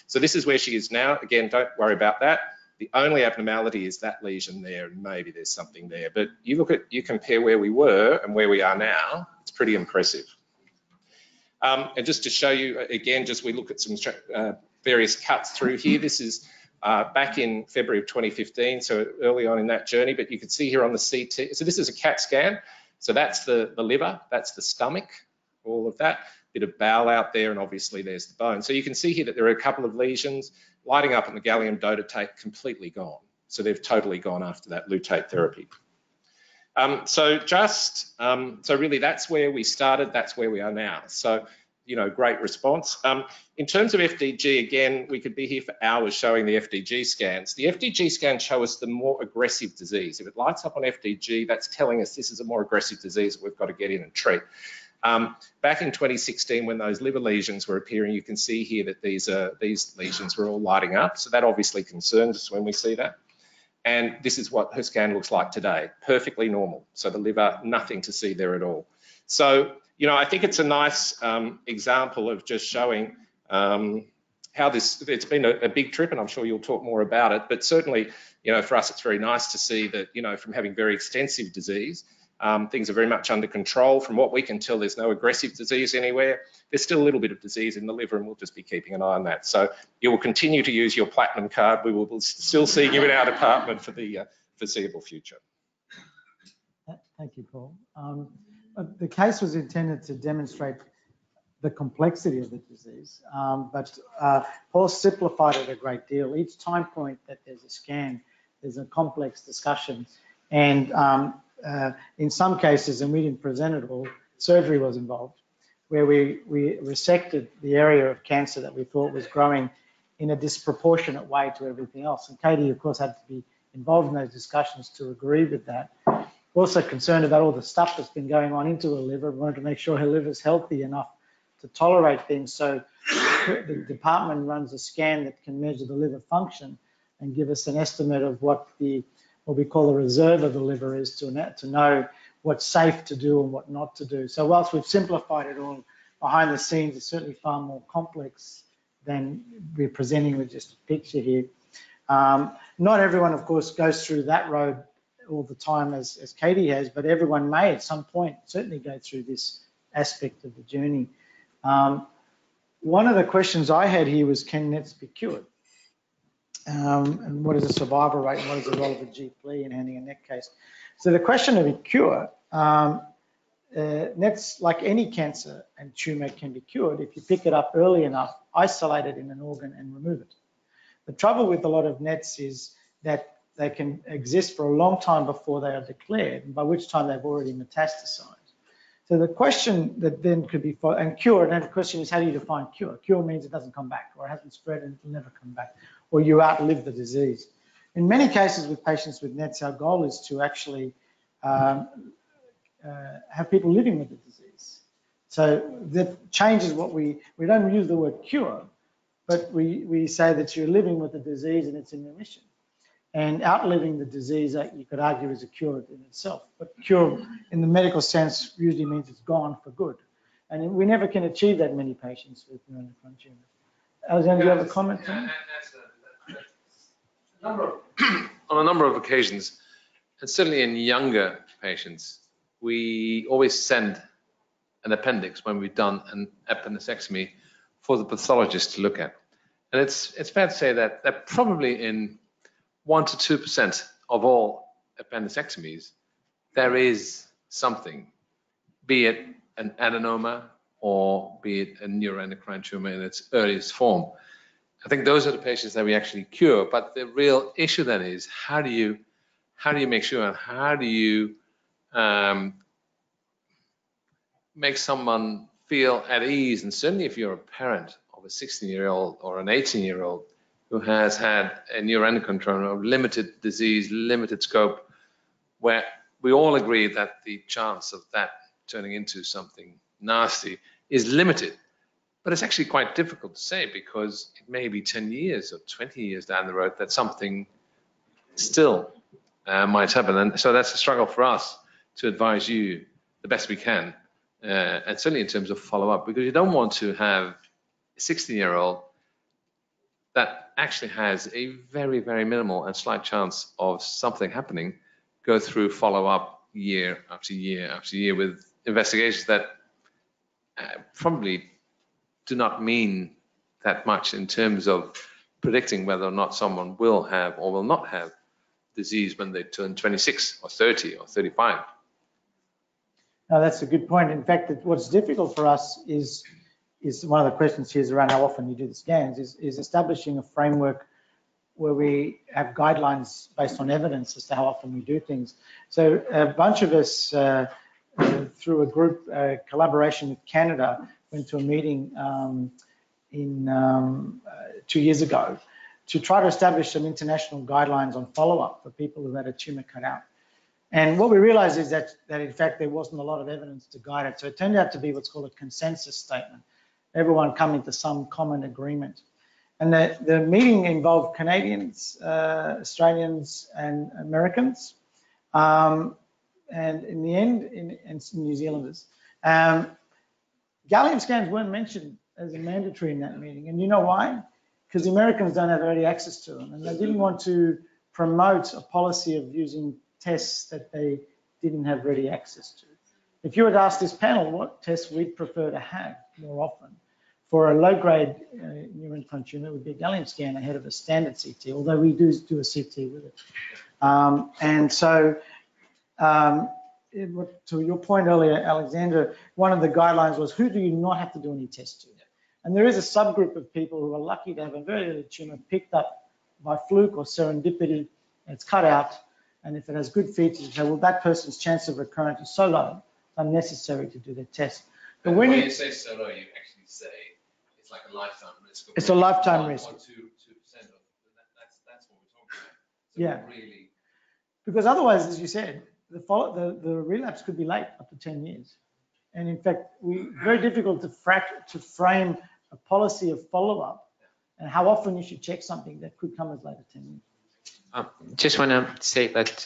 S5: so this is where she is now. Again, don't worry about that. The only abnormality is that lesion there, and maybe there's something there. But you compare where we were and where we are now, it's pretty impressive. And just to show you, again, we look at some various cuts through here. This is back in February of 2015, so early on in that journey, but you can see here on the CT, so this is a CAT scan. So that's the liver, that's the stomach, all of that, bit of bowel out there, and obviously there's the bone. So you can see here that there are a couple of lesions lighting up in the gallium dotatate, completely gone. So they've totally gone after that lutate therapy. So really that's where we started, that's where we are now. So, you know, great response. In terms of FDG, again, we could be here for hours showing the FDG scans. The FDG scans show us the more aggressive disease. If it lights up on FDG, that's telling us this is a more aggressive disease that we've got to get in and treat. Back in 2016, when those liver lesions were appearing, you can see here that these lesions were all lighting up. So that obviously concerns us when we see that. And this is what her scan looks like today, perfectly normal. So the liver, nothing to see there at all. So, you know, I think it's a nice example of just showing how it's been a big trip, and I'm sure you'll talk more about it. But certainly, you know, for us, it's very nice to see that, you know, from having very extensive disease, things are very much under control. From what we can tell, there's no aggressive disease anywhere. There's still a little bit of disease in the liver, and we'll just be keeping an eye on that. So you will continue to use your platinum card. We will still see you in our department for the foreseeable future.
S3: Thank you, Paul. The case was intended to demonstrate the complexity of the disease, but Paul simplified it a great deal. Each time point that there's a scan, there's a complex discussion, and in some cases, and we didn't present it all, surgery was involved, where we resected the area of cancer that we thought was growing in a disproportionate way to everything else. And Katie, of course, had to be involved in those discussions to agree with that. We're also concerned about all the stuff that's been going on into her liver. We wanted to make sure her liver is healthy enough to tolerate things. So the department runs a scan that can measure the liver function and give us an estimate of what we call the reserve of the liver is to know what's safe to do and what not to do. So whilst we've simplified it all, behind the scenes it's certainly far more complex than we're presenting with just a picture here. Not everyone, of course, goes through that road all the time as Katie has, but everyone may at some point certainly go through this aspect of the journey. One of the questions I had here was, can NETs be cured? And what is the survival rate and what is the role of a GP in handling a NET case? So the question of a cure, NETs, like any cancer and tumour, can be cured if you pick it up early enough, isolate it in an organ and remove it. The trouble with a lot of NETs is that they can exist for a long time before they are declared, by which time they've already metastasized. So the question that then could be, and cure, and then the question is, how do you define cure? Cure means it doesn't come back, or it hasn't spread and it will never come back, or you outlive the disease. In many cases with patients with NETs, our goal is to actually have people living with the disease. So that changes what we don't use the word cure, but we say that you're living with the disease and it's in remission. And outliving the disease, you could argue, is a cure in itself. But cure, in the medical sense, usually means it's gone for good. And we never can achieve that many patients with neuroendocrine tumours. Alexander, do you have a comment?
S4: On a number of occasions, and certainly in younger patients, we always send an appendix when we've done an appendicectomy for the pathologist to look at. And it's fair to say that probably in 1 to 2% of all appendicectomies, there is something, be it an adenoma or be it a neuroendocrine tumor in its earliest form. I think those are the patients that we actually cure. But the real issue then is, how do you make sure, and how do you make someone feel at ease? And certainly if you're a parent of a 16-year-old or an 18-year-old who has had a neuroendocrine tumor of limited disease, limited scope, where we all agree that the chance of that turning into something nasty is limited. But it's actually quite difficult to say, because it may be 10 years or 20 years down the road that something still might happen. And so that's a struggle for us to advise you the best we can, and certainly in terms of follow-up, because you don't want to have a 16-year-old that actually has a very, very minimal and slight chance of something happening go through follow-up year after year after year with investigations that probably do not mean that much in terms of predicting whether or not someone will have or will not have disease when they turn 26 or 30 or 35.
S3: No, that's a good point. In fact, what's difficult for us is one of the questions here is around how often you do the scans, is establishing a framework where we have guidelines based on evidence as to how often we do things. So a bunch of us, through a group collaboration with Canada, went to a meeting 2 years ago to try to establish some international guidelines on follow-up for people who had a tumour cut out. And what we realized is that in fact there wasn't a lot of evidence to guide it. So it turned out to be what's called a consensus statement. Everyone coming to some common agreement. And the meeting involved Canadians, Australians and Americans, and in the end, and New Zealanders. Gallium scans weren't mentioned as a mandatory in that meeting. And you know why? Because the Americans don't have ready access to them. And they didn't want to promote a policy of using tests that they didn't have ready access to. If you had asked this panel what tests we'd prefer to have more often, for a low-grade neuroendocrine tumor, it would be a gallium scan ahead of a standard CT, although we do a CT with it. And so, to your point earlier, Alexander, one of the guidelines was, who do you not have to do any tests to? And there is a subgroup of people who are lucky to have a very early tumor picked up by fluke or serendipity, and it's cut out, and if it has good features, you say, well, that person's chance of recurrence is so low, it's unnecessary to do the test. But when
S4: you say so low, you actually say it's like a lifetime risk.
S3: It's a lifetime risk.
S4: 1 to 2%. That's what we're talking about. So
S3: yeah.
S4: really,
S3: because otherwise, as you said, the relapse could be late, up to 10 years. And in fact, very difficult to frame a policy of follow-up and how often you should check something that could come as late as 10 years.
S7: Just want to say that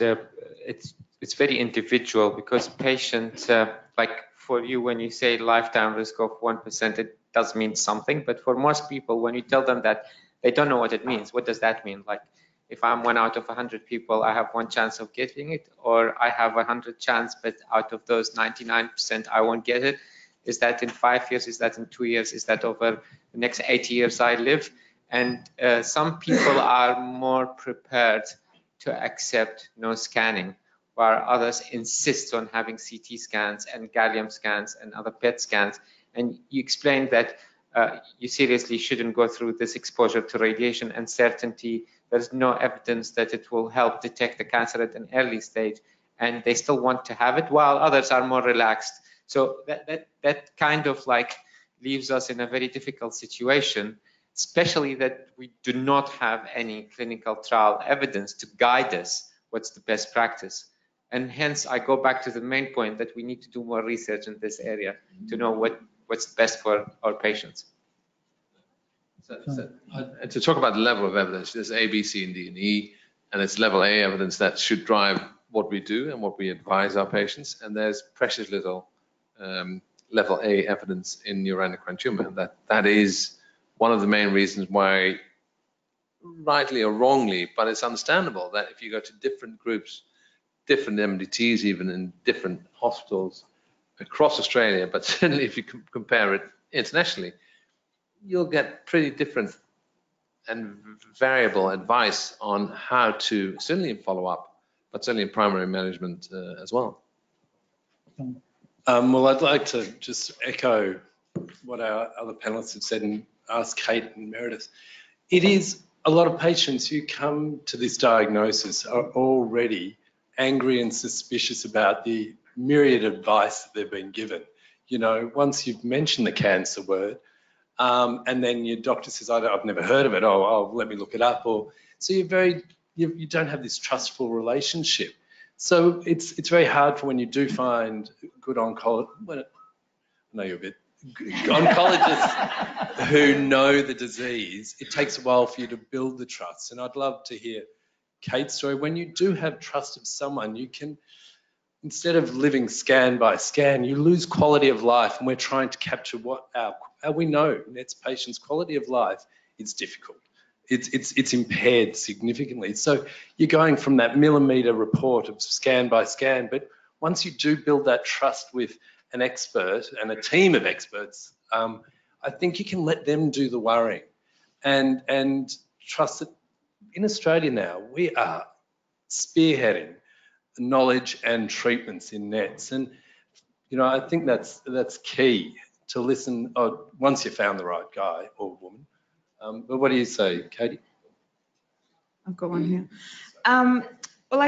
S7: it's very individual, because patients, like for you, when you say lifetime risk of 1%, it does mean something. But for most people, when you tell them that, they don't know what it means. What does that mean? Like, if I'm 1 out of 100 people, I have 1 chance of getting it, or I have 100 chance, but out of those 99%, I won't get it. Is that in 5 years? Is that in 2 years? Is that over the next 80 years I live? And some people are more prepared to accept no scanning, while others insist on having CT scans and gallium scans and other PET scans. And you explained that you seriously shouldn't go through this exposure to radiation and certainty. There's no evidence that it will help detect the cancer at an early stage, and they still want to have it, while others are more relaxed. So that kind of like leaves us in a very difficult situation, especially that we do not have any clinical trial evidence to guide us what's the best practice. And hence, I go back to the main point that we need to do more research in this area to know what's best for our patients.
S6: To talk about the level of evidence, there's A, B, C, and D, and E, and it's level A evidence that should drive what we do and what we advise our patients. And there's precious little level A evidence in neuroendocrine tumor. And that is one of the main reasons why, rightly or wrongly, but it's understandable that if you go to different groups, different MDTs, even in different hospitals across Australia, but certainly if you compare it internationally, you'll get pretty different and variable advice on how to, certainly in follow-up, but certainly in primary management as well.
S9: Well, I'd like to just echo what our other panelists have said and ask Kate and Meredith. It is a lot of patients who come to this diagnosis are already angry and suspicious about the myriad advice that they've been given. You know, once you've mentioned the cancer word, and then your doctor says, I've never heard of it. Oh, let me look it up. Or so you don't have this trustful relationship. So it's very hard for when you do find good oncologists. Well, I know you're a bit oncologists who know the disease. It takes a while for you to build the trust. And I'd love to hear Kate's story. When you do have trust of someone, you can, instead of living scan by scan, you lose quality of life. And we're trying to capture what we know NET's patients' quality of life. It's difficult. It's impaired significantly. So you're going from that millimeter report of scan by scan. But once you do build that trust with an expert and a team of experts, I think you can let them do the worrying and trust that in Australia now, we are spearheading knowledge and treatments in NETs. And, you know, I think that's key to listen once you've found the right guy or woman. But what do you say, Katie?
S11: I've got one here. Well,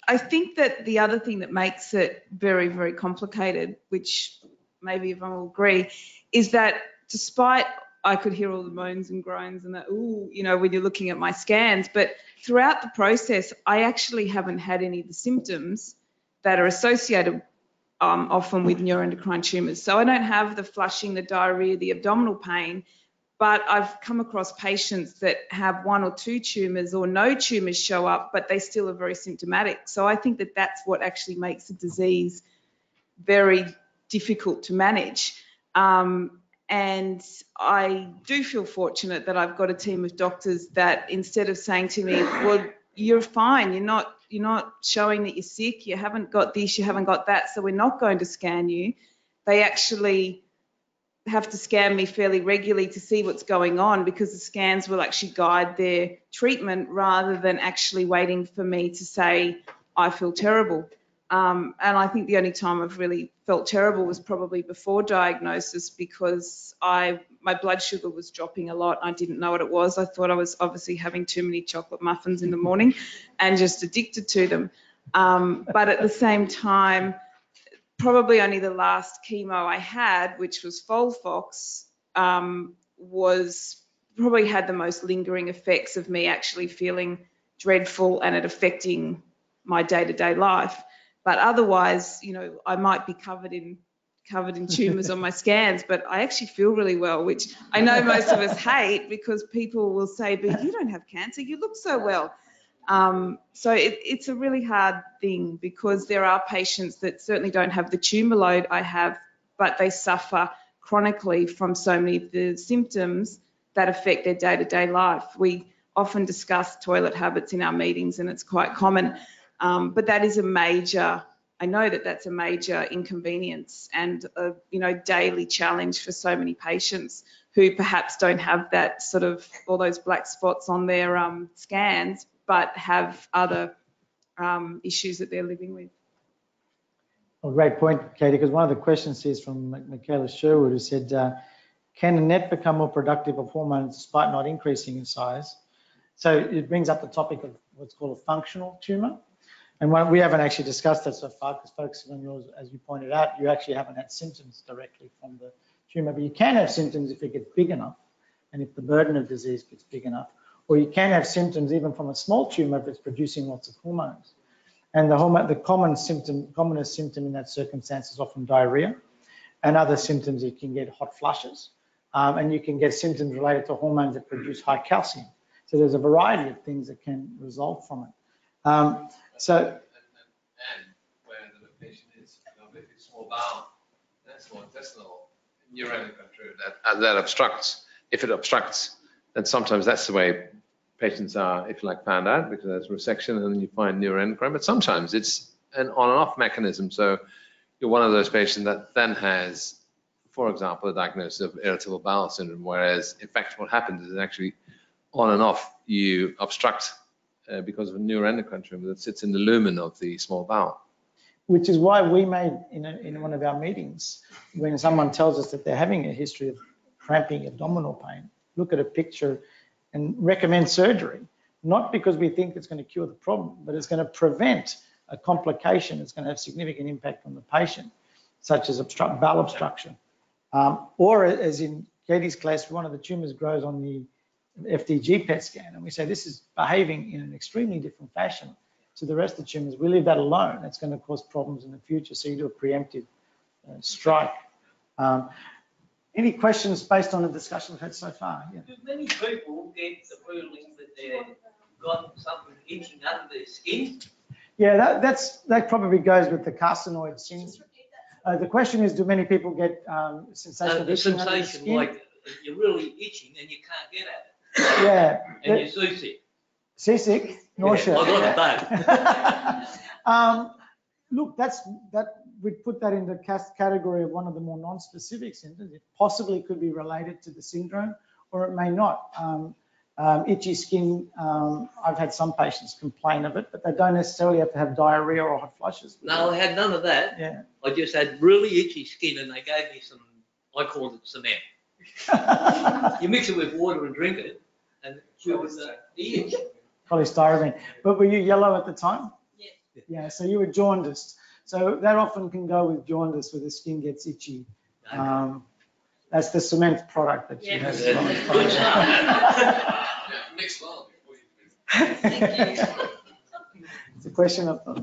S11: I think that the other thing that makes it very, very complicated, which maybe everyone will agree, is that despite I could hear all the moans and groans and that, ooh, you know, when you're looking at my scans, but throughout the process, I actually haven't had any of the symptoms that are associated often with neuroendocrine tumours. So I don't have the flushing, the diarrhea, the abdominal pain, but I've come across patients that have 1 or 2 tumours or no tumours show up, but they still are very symptomatic. So I think that that's what actually makes the disease very difficult to manage. And I do feel fortunate that I've got a team of doctors that instead of saying to me, well, you're fine, you're not showing that you're sick, you haven't got this, you haven't got that, so we're not going to scan you, they actually have to scan me fairly regularly to see what's going on, because the scans will actually guide their treatment rather than actually waiting for me to say, I feel terrible. And I think the only time I've really felt terrible was probably before diagnosis, because my blood sugar was dropping a lot. I didn't know what it was. I thought I was obviously having too many chocolate muffins in the morning and just addicted to them. But at the same time, probably only the last chemo I had, which was Folfox, was probably had the most lingering effects of me actually feeling dreadful and it affecting my day-to-day life. But otherwise, I might be covered in tumours on my scans, but I actually feel really well, which I know most of us hate, because people will say, but you don't have cancer, you look so well. So it's a really hard thing, because there are patients that certainly don't have the tumour load I have, but they suffer chronically from so many of the symptoms that affect their day-to-day life. We often discuss toilet habits in our meetings, and it's quite common, but that is I know that that's a major inconvenience and a daily challenge for so many patients who perhaps don't have that sort of all those black spots on their scans, but have other issues that they're living with.
S3: Well, great point, Katie, because one of the questions is from Michaela Sherwood, who said, can a net become more productive of hormones despite not increasing in size? So it brings up the topic of what's called a functional tumour. And we haven't actually discussed that so far, because focusing on yours, as you pointed out, you actually haven't had symptoms directly from the tumour, but you can have symptoms if it gets big enough and if the burden of disease gets big enough. Or you can have symptoms even from a small tumour if it's producing lots of hormones. And the commonest symptom in that circumstance is often diarrhea, and other symptoms you can get hot flushes, and you can get symptoms related to hormones that produce high calcium. So there's a variety of things that can result from it.
S6: And where the location is, if it's small bowel, that's small intestinal neuroendocrine that obstructs. If it obstructs, then sometimes that's the way patients are, if you like, found out, because there's resection and then you find neuroendocrine. But sometimes it's an on and off mechanism. So you're one of those patients that then has, for example, a diagnosis of irritable bowel syndrome, whereas in fact what happens is actually on and off you obstruct because of a neuroendocrine tumor that sits in the lumen of the small bowel.
S3: Which is why we made, in one of our meetings, when someone tells us that they're having a history of cramping abdominal pain, look at a picture and recommend surgery, not because we think it's going to cure the problem, but it's going to prevent a complication that's going to have significant impact on the patient, such as bowel obstruction. Or as in Katie's case, one of the tumours grows on the FDG PET scan, and we say this is behaving in an extremely different fashion to the rest of the tumours. We leave that alone. That's going to cause problems in the future, so you do a preemptive strike. Any questions based on the discussion we've had so far? Yeah.
S14: Do many people get the feeling that they've got something itching under their skin?
S3: Yeah, that probably goes with the carcinoid skin. The question is, do many people get sensation of itching under the skin?
S14: Like you're really itching and you can't get at it.
S3: Yeah.
S14: And you're seasick.
S3: Seasick, nausea.
S14: Yeah, I got that.
S3: Look, we'd put that in the category of one of the more non-specific symptoms. It possibly could be related to the syndrome, or it may not. Itchy skin, I've had some patients complain of it, but they don't necessarily have to have diarrhea or hot flushes.
S14: No, I had none of that.
S3: Yeah.
S14: I just had really itchy skin, and they gave me some, I called it cement. You mix it with water and drink it, and it cures the itch.
S3: Polystyrene. But were you yellow at the time? Yeah. Yeah, so you were jaundiced. So that often can go with jaundice, where the skin gets itchy. That's the cement product that she has.
S6: Next one.
S3: It's a question of.
S15: You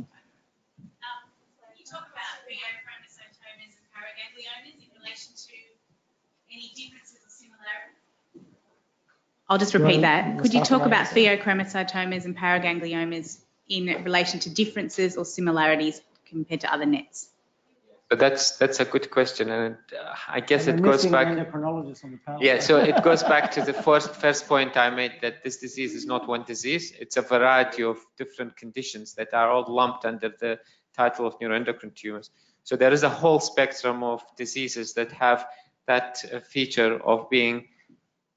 S15: talk about pheochromocytomas and paragangliomas in relation to any differences or similarities. I'll just repeat that. Could you talk about pheochromocytomas and paragangliomas in relation to differences or similarities compared to other nets?
S7: But that's a good question, and I guess it goes back.
S3: Endocrinologist on the panel.
S7: Yeah, so it goes back to the first point I made, that this disease is not one disease. It's a variety of different conditions that are all lumped under the title of neuroendocrine tumors. So there is a whole spectrum of diseases that have that feature of being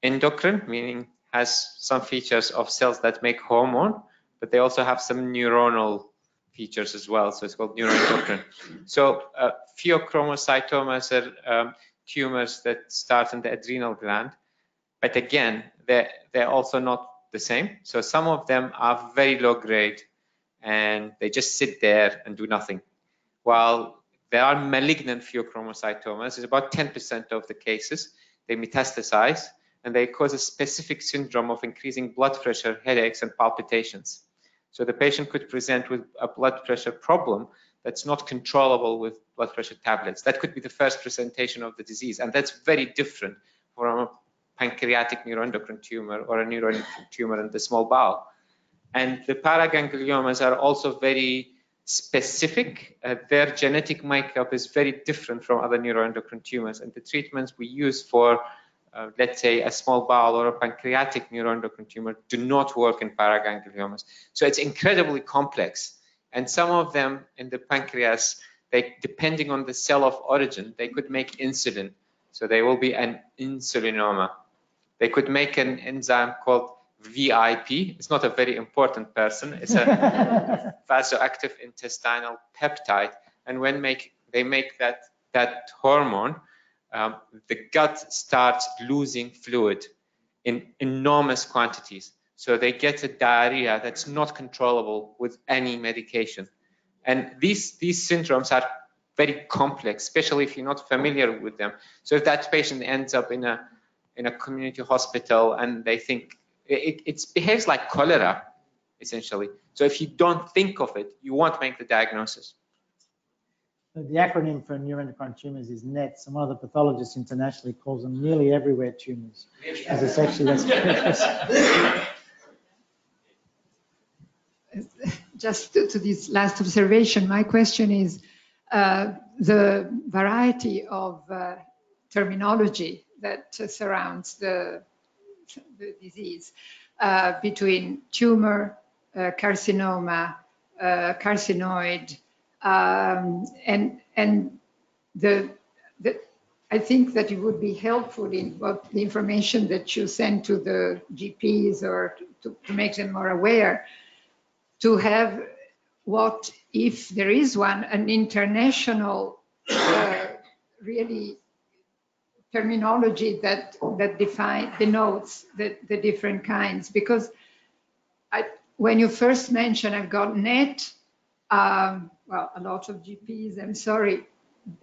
S7: endocrine, meaning has some features of cells that make hormone, but they also have some neuronal features as well, so it's called neuroendocrine. So pheochromocytomas are tumors that start in the adrenal gland, but again, they're also not the same. So some of them are very low grade and they just sit there and do nothing. While there are malignant pheochromocytomas, it's about 10% of the cases, they metastasize and they cause a specific syndrome of increasing blood pressure, headaches, and palpitations. So the patient could present with a blood pressure problem that's not controllable with blood pressure tablets. That could be the first presentation of the disease, and that's very different from a pancreatic neuroendocrine tumor or a neuroendocrine tumor in the small bowel. And the paragangliomas are also very specific. Their genetic makeup is very different from other neuroendocrine tumors, and the treatments we use for let's say a small bowel or a pancreatic neuroendocrine tumor do not work in paragangliomas. So it's incredibly complex. And some of them in the pancreas, they, depending on the cell of origin, they could make insulin. So they will be an insulinoma. They could make an enzyme called VIP. It's not a very important person. It's a vasoactive intestinal peptide. And when they make that hormone, the gut starts losing fluid in enormous quantities. So they get a diarrhea that's not controllable with any medication. And these syndromes are very complex, especially if you're not familiar with them. So if that patient ends up in a community hospital and they think it behaves like cholera, essentially. So if you don't think of it, you won't make the diagnosis.
S3: The acronym for neuroendocrine tumours is NETs, and one of the pathologists internationally calls them nearly everywhere tumours. As it's actually, that's
S16: just to this last observation, my question is the variety of terminology that surrounds the disease between tumor, carcinoma, carcinoid, and I think that it would be helpful in what the information that you send to the GPs or to make them more aware, to have what, if there is one, an international really terminology that denotes the different kinds. Because when you first mentioned, I've got NET, well, a lot of GPs, I'm sorry,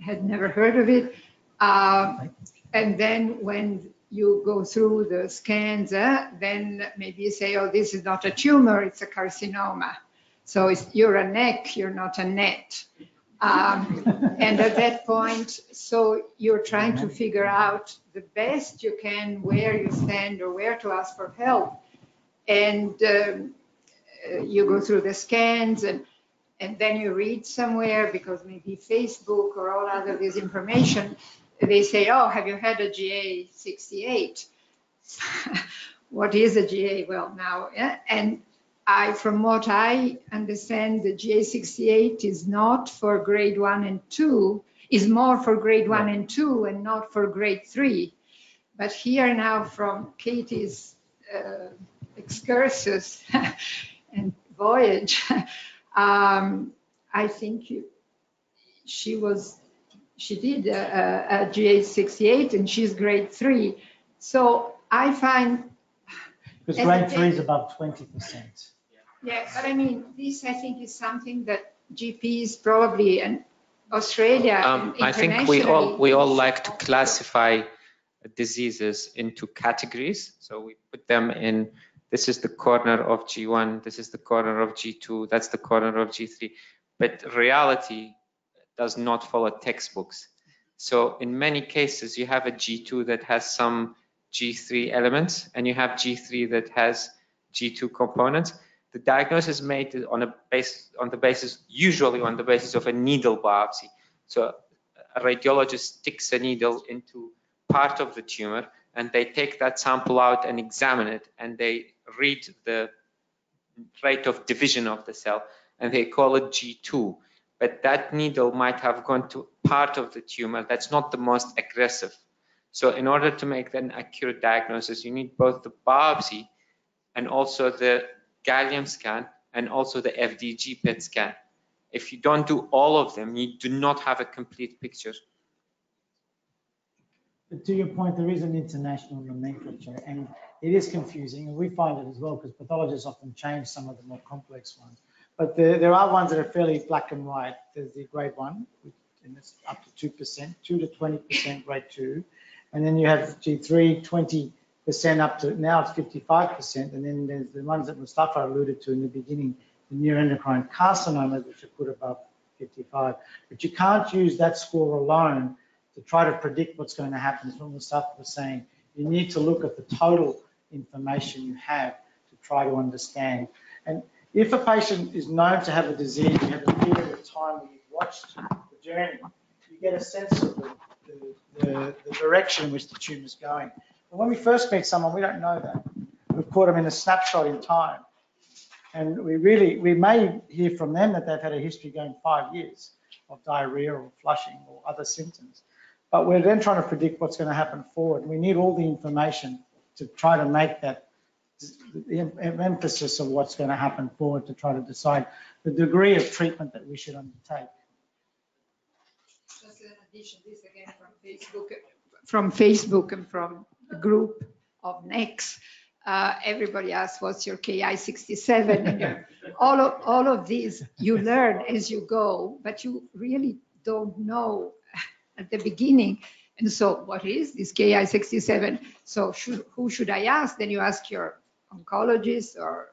S16: had never heard of it. And then when you go through the scans, then maybe you say, oh, this is not a tumor, it's a carcinoma. So you're a neck, you're not a net. And at that point, so you're trying to figure out the best you can where you stand or where to ask for help. And you go through the scans and then you read somewhere, because maybe Facebook or all other disinformation, they say, oh, have you had a GA68? What is a GA? Well, now, and from what I understand, the GA68 is not for grade 1 and 2, is more for grade 1 and 2 and not for grade 3. But here now from Katie's excursus and voyage, I think she did a GA68 and she's grade 3. So I find...
S3: Because grade 3 is above 20%.
S16: Yeah, but I mean, this I think is something that GPs probably and Australia
S7: I think we all like to classify diseases into categories. So we put them in, this is the corner of G1, this is the corner of G2, that's the corner of G3. But reality does not follow textbooks. So in many cases, you have a G2 that has some G3 elements, and you have G3 that has G2 components. The diagnosis is made usually on the basis of a needle biopsy. So a radiologist sticks a needle into part of the tumor, and they take that sample out and examine it, and they read the rate of division of the cell, and they call it G2. But that needle might have gone to part of the tumor that's not the most aggressive. So in order to make an accurate diagnosis, you need both the biopsy and also the gallium scan and also the FDG PET scan. If you don't do all of them, you do not have a complete picture.
S3: But to your point, there is an international nomenclature, and it is confusing, and we find it as well, because pathologists often change some of the more complex ones. But there are ones that are fairly black and white. There's the grade 1, and it's up to 2%, 2 to 20% grade 2. And then you have G3, 20% up to, now it's 55%. And then there's the ones that Mustafa alluded to in the beginning, the neuroendocrine carcinomas, which are put above 55. But you can't use that score alone to try to predict what's going to happen. As Mustafa was saying, you need to look at the total information you have to try to understand. And if a patient is known to have a disease, you have a period of time where you've watched the journey, you get a sense of the direction in which the tumour is going. But when we first meet someone, we don't know that. We've caught them in a snapshot in time. And we may hear from them that they've had a history going 5 years of diarrhea or flushing or other symptoms. But we're then trying to predict what's going to happen forward. We need all the information to try to make that the emphasis of what's going to happen forward to try to decide the degree of treatment that we should undertake.
S16: Just in addition, this again from Facebook and from the group of NEX. Everybody asks, what's your Ki-67? And all of these you learn as you go, but you really don't know at the beginning. And so what is this Ki-67? So who should I ask? Then you ask your oncologist or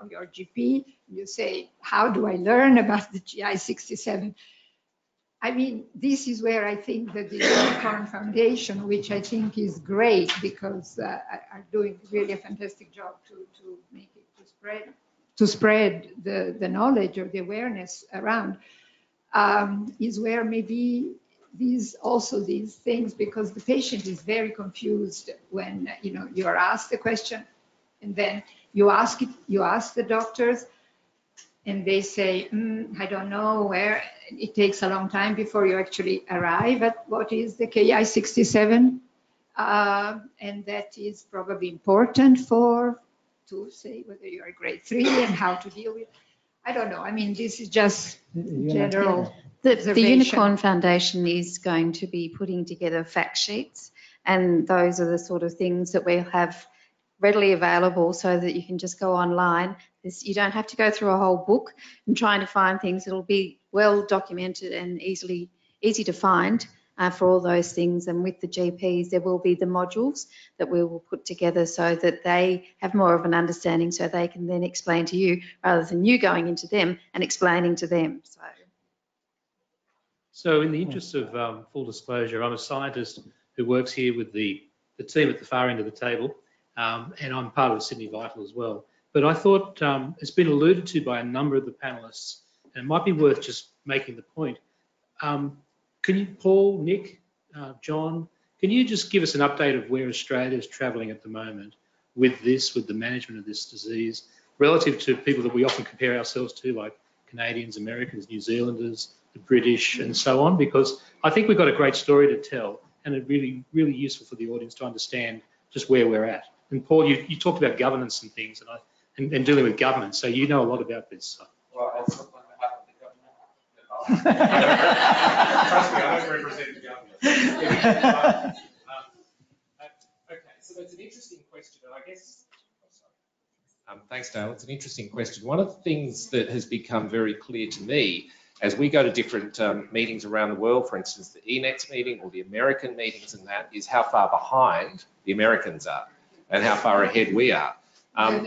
S16: your GP. You say, how do I learn about the Ki-67? I mean, this is where I think that the Neuroendocrine Foundation, which I think is great because are doing really a fantastic job to make it, to spread the knowledge or the awareness around, is where maybe these things, because the patient is very confused when you are asked the question and then you ask the doctors and they say, I don't know where. It takes a long time before you actually arrive at what is the Ki-67. And that is probably important to say whether you're grade 3 and how to deal with. I don't know. I mean, this is just general.
S10: The Unicorn Foundation is going to be putting together fact sheets, and those are the sort of things that we'll have readily available so that you can just go online. You don't have to go through a whole book and trying to find things. It'll be well documented and easy to find for all those things. And with the GPs, there will be the modules that we will put together so that they have more of an understanding, so they can then explain to you rather than you going into them and explaining to them.
S17: So in the interest of full disclosure, I'm a scientist who works here with the team at the far end of the table, and I'm part of the Sydney Vital as well. But I thought it's been alluded to by a number of the panellists, and it might be worth just making the point. Can you, Paul, Nick, John, can you just give us an update of where Australia is travelling at the moment with the management of this disease, relative to people that we often compare ourselves to, like Canadians, Americans, New Zealanders, the British, and so on? Because I think we've got a great story to tell, and it's really, really useful for the audience to understand just where we're at. And Paul, you talked about governance and things, and dealing with government, so you know a lot about this. So.
S5: Well, I'll talk on behalf of the government. Trust me, I don't represent the government. Okay, so that's an interesting question, and I guess. Thanks, Dale. It's an interesting question. One of the things that has become very clear to me as we go to different meetings around the world, for instance, the ENETS meeting or the American meetings, and that is how far behind the Americans are and how far ahead we are.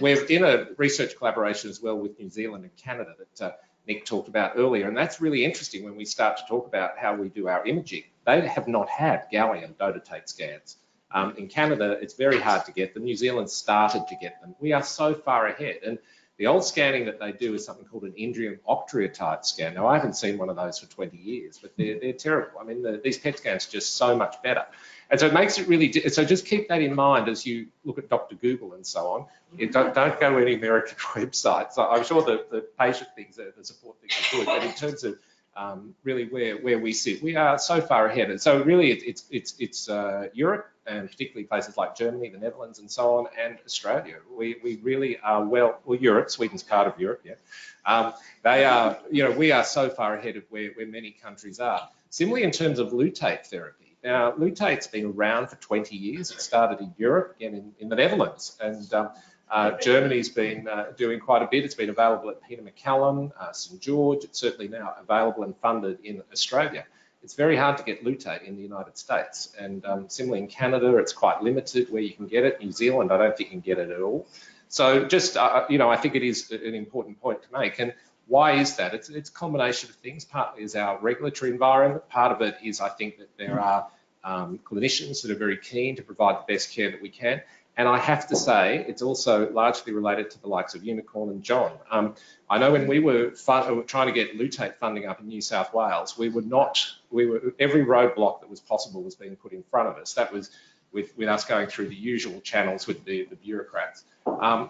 S5: We're in a research collaboration as well with New Zealand and Canada that Nick talked about earlier, and that's really interesting when we start to talk about how we do our imaging. They have not had gallium dotatate scans. In Canada, it's very hard to get them. New Zealand started to get them. We are so far ahead. And the old scanning that they do is something called an indrium octreotide scan. Now, I haven't seen one of those for 20 years, but they're terrible. I mean, these PET scans are just so much better. And so it makes it really, so just keep that in mind as you look at Dr. Google and so on. Don't go to any American websites. I'm sure the patient things, the support things are good, but in terms of really where we sit, we are so far ahead. And so really it's Europe, and particularly places like Germany, the Netherlands and so on, and Australia. We really are well Europe, Sweden's part of Europe, yeah. They are, we are so far ahead of where many countries are. Similarly in terms of lutate therapy. Now, lutate's been around for 20 years. It started in Europe, again in the Netherlands, and Germany's been doing quite a bit. It's been available at Peter MacCallum, St George. It's certainly now available and funded in Australia. It's very hard to get lutate in the United States, and similarly in Canada, it's quite limited where you can get it. New Zealand, I don't think you can get it at all. So just, I think it is an important point to make. And Why is that? It's a combination of things. Partly is our regulatory environment. Part of it is, I think, that there are clinicians that are very keen to provide the best care that we can. And I have to say, it's also largely related to the likes of Unicorn and John. I know when we were trying to get lutate funding up in New South Wales, every roadblock that was possible was being put in front of us. That was with us going through the usual channels with the bureaucrats.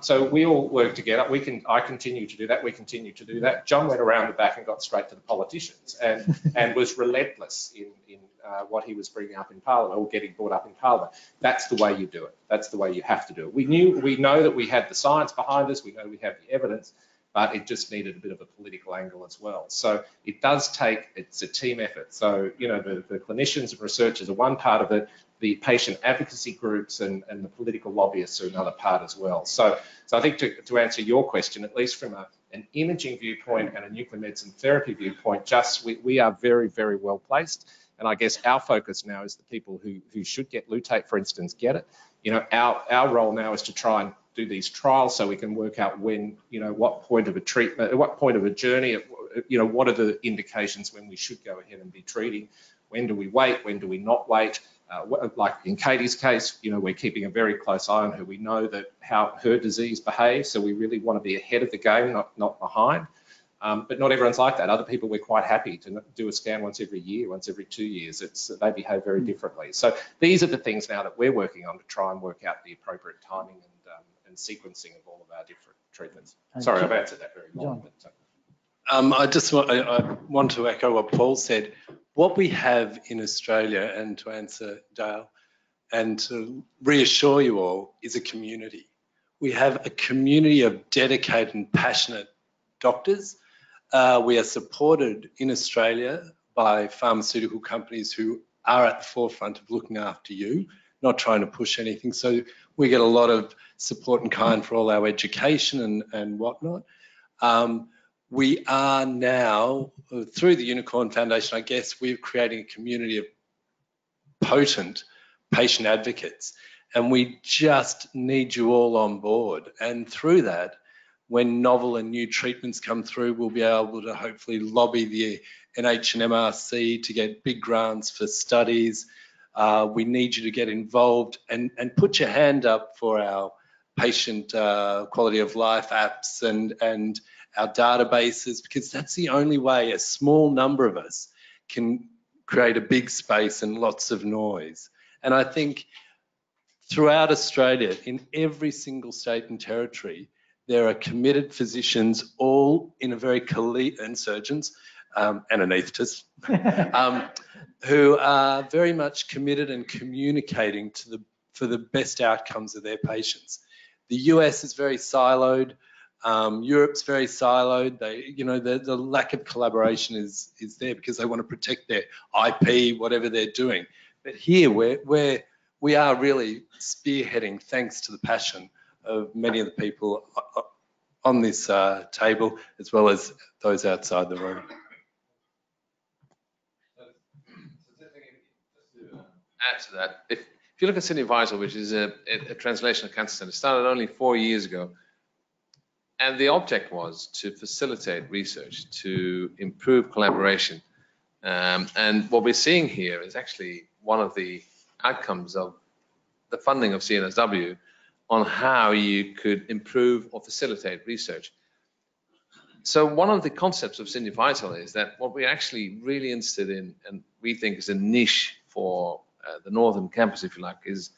S5: So we all work together. I continue to do that. We continue to do that. John went around the back and got straight to the politicians and was relentless in what he was bringing up in Parliament or getting brought up in Parliament. That's the way you do it. That's the way you have to do it. We know that we had the science behind us. We know we have the evidence, but it just needed a bit of a political angle as well. So it does take, it's a team effort. So, you know, the clinicians and researchers are one part of it. The patient advocacy groups and the political lobbyists are another part as well. So I think to answer your question, at least from an imaging viewpoint and a nuclear medicine therapy viewpoint, we are very, very well placed. And I guess our focus now is the people who should get lutate, for instance, get it. You know, our role now is to try and do these trials so we can work out when, you know, what point of a treatment, what point of a journey, you know, what are the indications when we should go ahead and be treating, when do we wait, when do we not wait. Like in Katie's case, you know, we're keeping a very close eye on her. We know that how her disease behaves, so we really want to be ahead of the game, not behind. But not everyone's like that. Other people, we're quite happy to do a scan once every year, once every 2 years. They behave very differently. So these are the things now that we're working on to try and work out the appropriate timing and sequencing of all of our different treatments. Sorry, I've answered that very long.
S9: I want to echo what Paul said. What we have in Australia, and to answer Dale, and to reassure you all, is a community. We have a community of dedicated and passionate doctors. We are supported in Australia by pharmaceutical companies who are at the forefront of looking after you, not trying to push anything. So we get a lot of support in kind for all our education and whatnot. We are now, through the Unicorn Foundation, I guess, we're creating a community of potent patient advocates, and we just need you all on board. And through that, when novel and new treatments come through, we'll be able to hopefully lobby the NH and MRC to get big grants for studies. We need you to get involved and put your hand up for our patient quality of life apps and our databases, because that's the only way a small number of us can create a big space and lots of noise. And I think throughout Australia, in every single state and territory, there are committed physicians, all in a very and surgeons, anaesthetists, who are very much committed and communicating for the best outcomes of their patients. The US is very siloed. Europe's very siloed. The lack of collaboration is there because they want to protect their IP, whatever they're doing. But here, we are really spearheading, thanks to the passion of many of the people on this table, as well as those outside the room.
S6: Add to that, if you look at Sydney Vital, which is a translational cancer centre, started only 4 years ago. And the object was to facilitate research, to improve collaboration. And what we're seeing here is actually one of the outcomes of the funding of CNSW on how you could improve or facilitate research. So one of the concepts of Sydney Vital is that what we're actually really interested in, and we think is a niche for the Northern Campus, if you like, is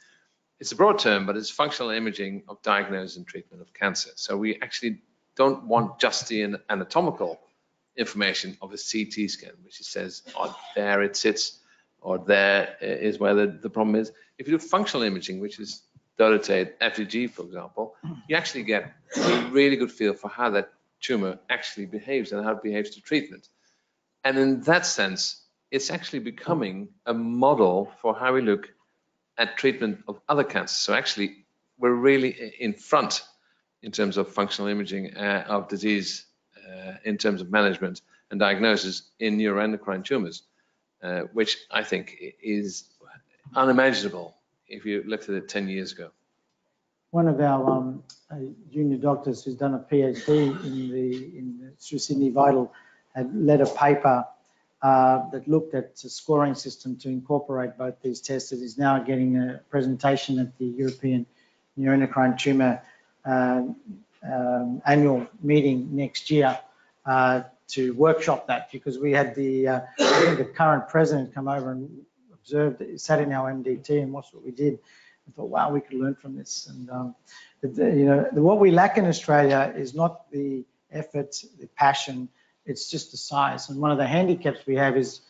S6: it's a broad term, but it's functional imaging of diagnosis and treatment of cancer. So we actually don't want just the anatomical information of a CT scan, which says, oh, there it sits, or there is where the problem is. If you do functional imaging, which is dotatate, FDG, for example, you actually get a really good feel for how that tumor actually behaves and how it behaves to treatment. And in that sense, it's actually becoming a model for how we look at treatment of other cancers. So actually, we're really in front in terms of functional imaging of disease, in terms of management and diagnosis in neuroendocrine tumors, which I think is unimaginable if you looked at it 10 years ago.
S3: one of our junior doctors who's done a PhD through Sydney Vital had led a paper that looked at a scoring system to incorporate both these tests. It is now getting a presentation at the European Neuroendocrine Tumour annual meeting next year to workshop that, because we had I think the current president come over and observed, sat in our MDT and watched what we did. I thought, wow, we could learn from this. And what we lack in Australia is not the effort, the passion, it's just the size. And one of the handicaps we have is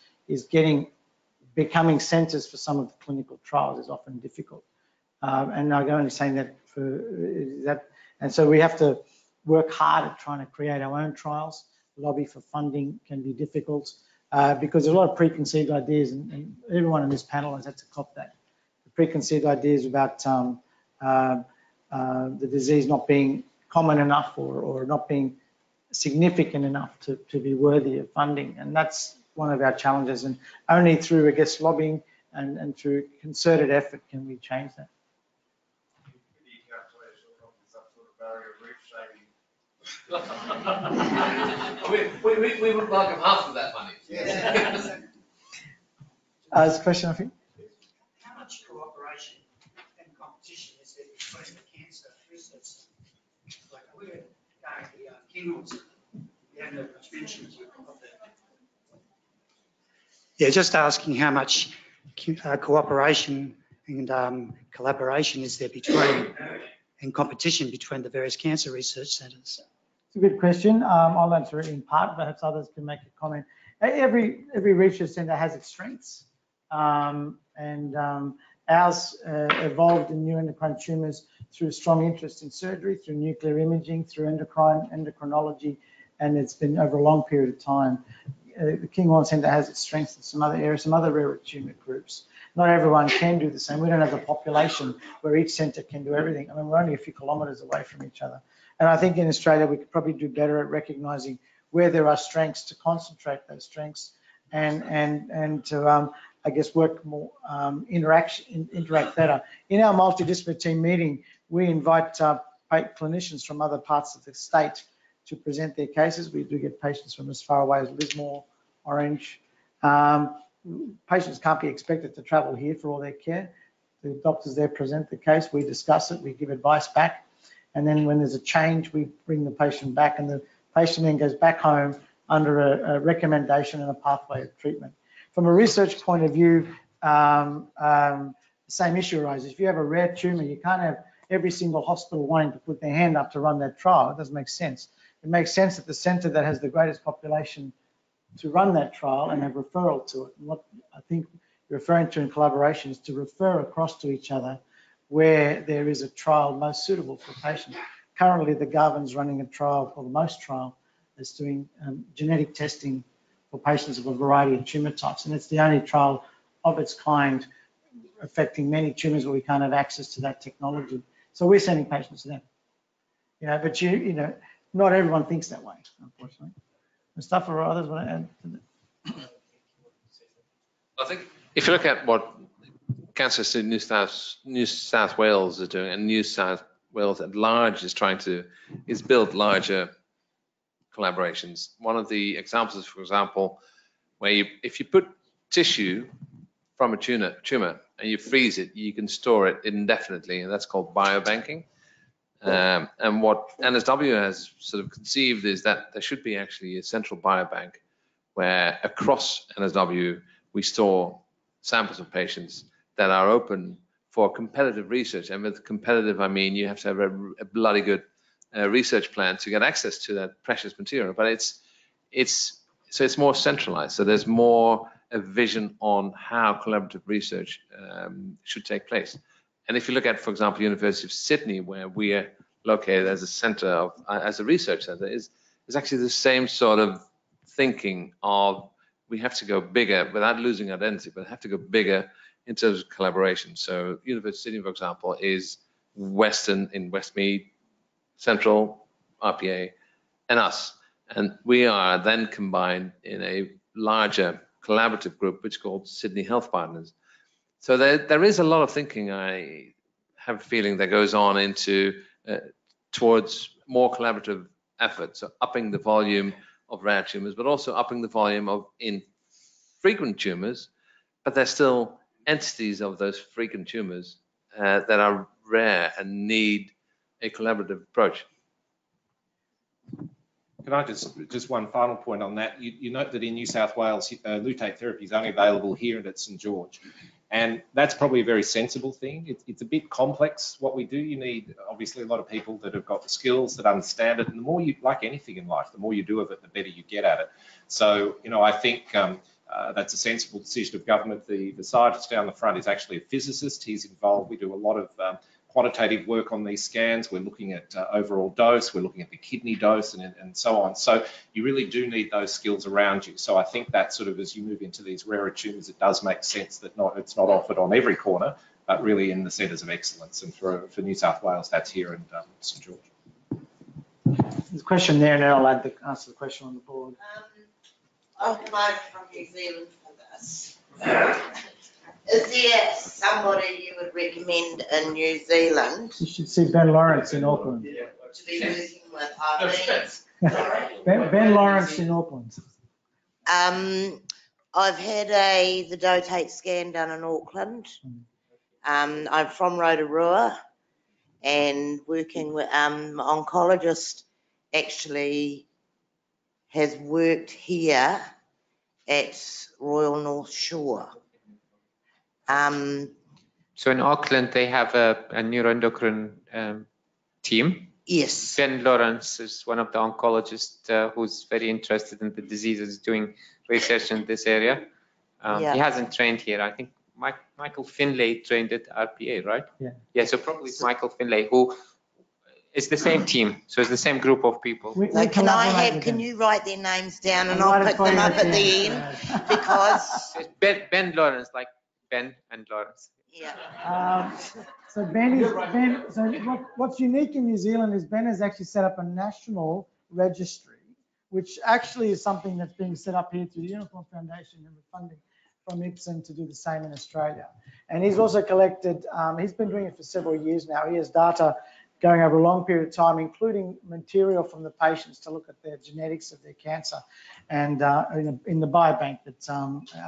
S3: becoming centres for some of the clinical trials is often difficult. And I'm only saying that and so we have to work hard at trying to create our own trials. Lobby for funding can be difficult because there's a lot of preconceived ideas, and everyone on this panel has had to cop that. The preconceived ideas about the disease not being common enough or not being significant enough to be worthy of funding, and that's one of our challenges. And only through, I guess, lobbying and through concerted effort can we change that.
S6: We would welcome half of that money.
S3: There's a question, I think.
S18: How much cooperation and competition is there between the cancer research centres? Like we were going to the Kinghorns, we had no mentions of that. Yeah, just asking how much cooperation and collaboration is there between and competition between the various cancer research centres?
S3: It's a good question. I'll answer it in part, perhaps others can make a comment. Every research centre has its strengths, and ours evolved in neuroendocrine tumours through strong interest in surgery, through nuclear imaging, through endocrinology, and it's been over a long period of time. The Kinghorn Centre has its strengths in some other areas, some other rare tumour groups. Not everyone can do the same. We don't have a population where each centre can do everything. I mean, we're only a few kilometres away from each other. And I think in Australia, we could probably do better at recognising where there are strengths to concentrate those strengths and to, I guess, work more, interact better. In our multidisciplinary team meeting, we invite clinicians from other parts of the state to present their cases. We do get patients from as far away as Lismore, Orange. Patients can't be expected to travel here for all their care. The doctors there present the case, we discuss it, we give advice back. And then when there's a change, we bring the patient back, and the patient then goes back home under a recommendation and a pathway of treatment. From a research point of view, the same issue arises. If you have a rare tumour, you can't have every single hospital wanting to put their hand up to run that trial. It doesn't make sense. It makes sense that the centre that has the greatest population to run that trial and have referral to it. And what I think you're referring to in collaboration is to refer across to each other where there is a trial most suitable for patients. Currently, the Garvin's running a trial, or the MOST trial, that's doing genetic testing for patients of a variety of tumour types. And it's the only trial of its kind affecting many tumours where we can't have access to that technology. So we're sending patients to them. But not everyone thinks that way, unfortunately. Mustafa or others want to add to that?
S4: I think if you look at what Cancer in New South Wales is doing, and New South Wales at large is build larger collaborations. One of the examples is, for example, where if you put tissue from a tumor and you freeze it, you can store it indefinitely, and that's called biobanking. And what NSW has sort of conceived is that there should be actually a central biobank where across NSW we store samples of patients that are open for competitive research. And with competitive, I mean you have to have a bloody good research plan to get access to that precious material. But it's more centralized. So there's more a vision on how collaborative research should take place. And if you look at, for example, University of Sydney, where we are located as a center as a research center, is actually the same sort of thinking of we have to go bigger without losing identity, but have to go bigger in terms of collaboration. So University of Sydney, for example, is Western in Westmead, Central, RPA, and us. And we are then combined in a larger collaborative group, which is called Sydney Health Partners. So there is a lot of thinking have a feeling that goes on into towards more collaborative efforts, so upping the volume of rare tumors, but also upping the volume of infrequent tumors, but they're still entities of those frequent tumors that are rare and need a collaborative approach.
S5: Can I just one final point on that? You note that in New South Wales, lutate therapy is only available here and at St George. And that's probably a very sensible thing. It's a bit complex what we do. You need obviously a lot of people that have got the skills, that understand it. And the more you, like anything in life, the more you do of it, the better you get at it. So, you know, I think that's a sensible decision of government. The scientist down the front is actually a physicist. He's involved. We do a lot of quantitative work on these scans. We're looking at overall dose, we're looking at the kidney dose and so on. So you really do need those skills around you. So I think that sort of as you move into these rarer tumours, it does make sense that it's not offered on every corner, but really in the centres of excellence. And for New South Wales, that's here in St George.
S3: There's a question there, and I'll answer the question on the board.
S19: I'm from New Zealand for this. Is there somebody you would recommend in New Zealand?
S3: You should see Ben Lawrence in Auckland.
S19: To be working with
S3: Ben Lawrence in Auckland.
S19: I've had the dotate scan done in Auckland. I'm from Rotorua, and working with my oncologist actually has worked here at Royal North Shore.
S7: So in Auckland, they have a neuroendocrine team.
S19: Yes.
S7: Ben Lawrence is one of the oncologists who's very interested in the diseases, doing research in this area. He hasn't trained here. I think Michael Finlay trained at RPA, right?
S3: Yeah.
S7: Yeah, so probably it's Michael Finlay, who is the same team. So it's the same group of people.
S19: Can you write their names down and I'll pick them up at the end? Because
S7: Ben Lawrence, like Ben and Lawrence.
S19: Yeah.
S3: So what's unique in New Zealand is Ben has actually set up a national registry, which actually is something that's being set up here through the Unicorn Foundation and with funding from IPSN to do the same in Australia. And he's also collected, he's been doing it for several years now. He has data going over a long period of time, including material from the patients to look at their genetics of their cancer, and in the biobank that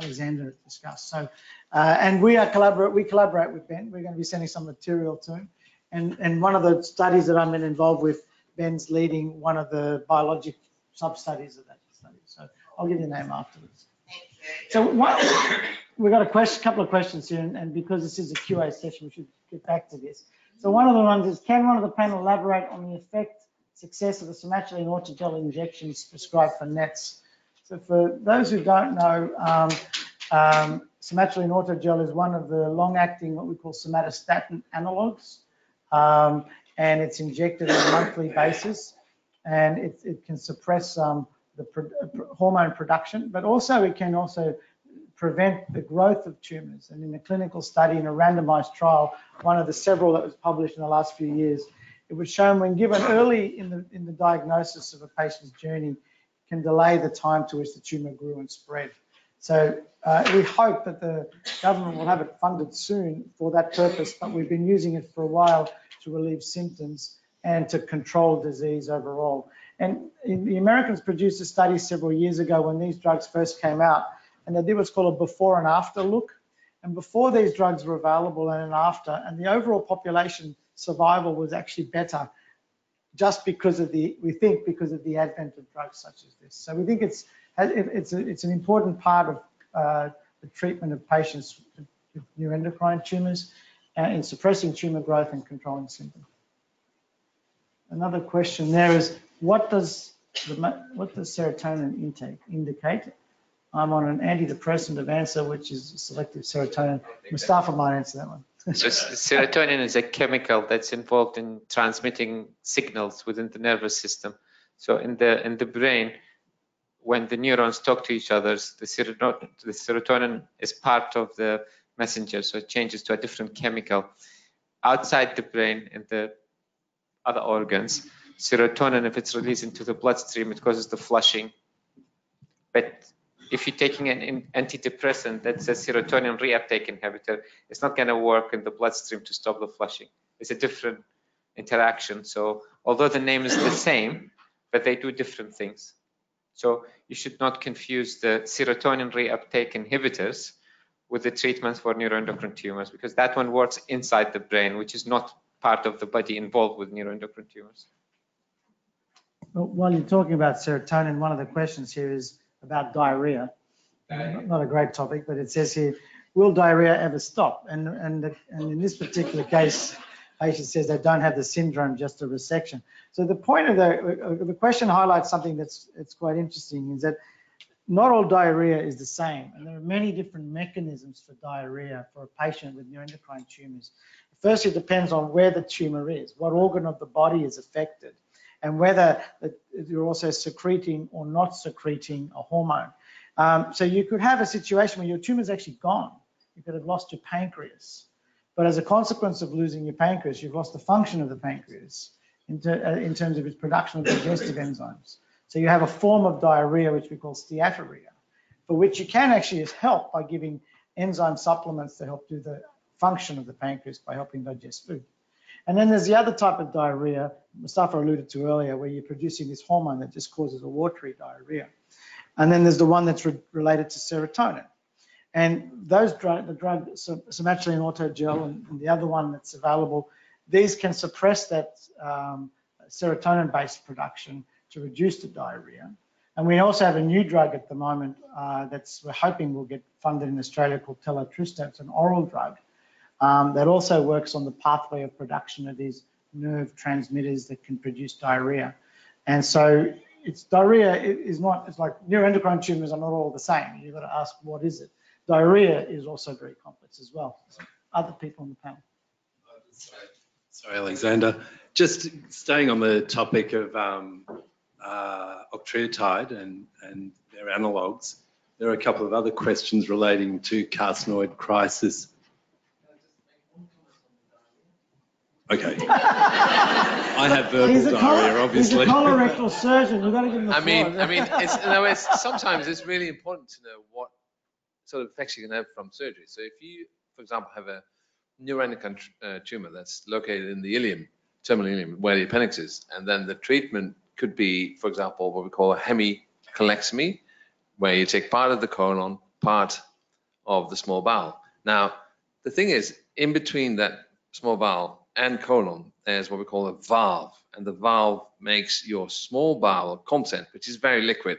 S3: Alexander discussed. So, and we collaborate with Ben. We're going to be sending some material to him. And one of the studies that I've been involved with, Ben's leading one of the biologic sub-studies of that study. So I'll give you the name afterwards. So we've got a couple of questions here, and because this is a QA session, we should get back to this. So one of the ones is, can one of the panel elaborate on the success of the somatulene autogel injections prescribed for NETs? So for those who don't know, somatulene autogel is one of the long-acting, what we call somatostatin analogs, and it's injected on a monthly basis, and it can suppress the hormone production, but also it can also prevent the growth of tumours. And in a clinical study, in a randomised trial, one of the several that was published in the last few years, it was shown when given early in the diagnosis of a patient's journey, can delay the time to which the tumour grew and spread. So we hope that the government will have it funded soon for that purpose, but we've been using it for a while to relieve symptoms and to control disease overall. And the Americans produced a study several years ago when these drugs first came out, and they did what's called a before and after look. And before these drugs were available and an after, and the overall population survival was actually better just because of because of the advent of drugs such as this. So we think it's an important part of the treatment of patients with neuroendocrine tumours in suppressing tumour growth and controlling symptoms. Another question there is, what does serotonin intake indicate? I'm on an antidepressant of answer, which is selective serotonin. Mustafa might answer that one.
S7: So serotonin is a chemical that's involved in transmitting signals within the nervous system. So in the brain, when the neurons talk to each other, the serotonin is part of the messenger, so it changes to a different chemical. Outside the brain, in the other organs, serotonin, if it's released into the bloodstream, it causes the flushing. But if you're taking an antidepressant that's a serotonin reuptake inhibitor, it's not going to work in the bloodstream to stop the flushing. It's a different interaction. So although the name is the same, but they do different things. So you should not confuse the serotonin reuptake inhibitors with the treatments for neuroendocrine tumors, because that one works inside the brain, which is not part of the body involved with neuroendocrine tumors.
S3: Well, while you're talking about serotonin, one of the questions here is about diarrhea. Not a great topic, but it says here, will diarrhea ever stop? And in this particular case, patient says they don't have the syndrome, just a resection. So the point of the question highlights something that's quite interesting, is that not all diarrhea is the same, and there are many different mechanisms for diarrhea for a patient with neuroendocrine tumors. First, it depends on where the tumor is, what organ of the body is affected, and whether you're also secreting or not secreting a hormone. So you could have a situation where your tumor is actually gone. You could have lost your pancreas. But as a consequence of losing your pancreas, you've lost the function of the pancreas in terms of its production of digestive enzymes. So you have a form of diarrhea which we call steatorrhea, for which you can actually help by giving enzyme supplements to help do the function of the pancreas by helping digest food. And then there's the other type of diarrhea Mustafa alluded to earlier, where you're producing this hormone that just causes a watery diarrhea. And then there's the one that's related to serotonin. And those the drug somatulene autogel and the other one that's available, these can suppress that serotonin-based production to reduce the diarrhea. And we also have a new drug at the moment we're hoping will get funded in Australia called telatristat. It's an oral drug that also works on the pathway of production of these nerve transmitters that can produce diarrhea. And so diarrhea is not, it's like neuroendocrine tumors are not all the same. You've got to ask, what is it? Diarrhea is also very complex as well. So other people on the panel.
S9: Sorry, Alexander. Just staying on the topic of octreotide and their analogues, there are a couple of other questions relating to carcinoid crisis. Okay. I have verbal diarrhea, obviously.
S3: He's a colorectal surgeon. You've got to give him the floor.
S4: Sometimes it's really important to know what sort of effects you can have from surgery. So if you, for example, have a neuroendocrine tumor that's located in the ileum, terminal ileum, where the appendix is, and then the treatment could be, for example, what we call a hemicolectomy, where you take part of the colon, part of the small bowel. Now, the thing is, in between that small bowel and colon, there's what we call a valve, and the valve makes your small bowel content, which is very liquid,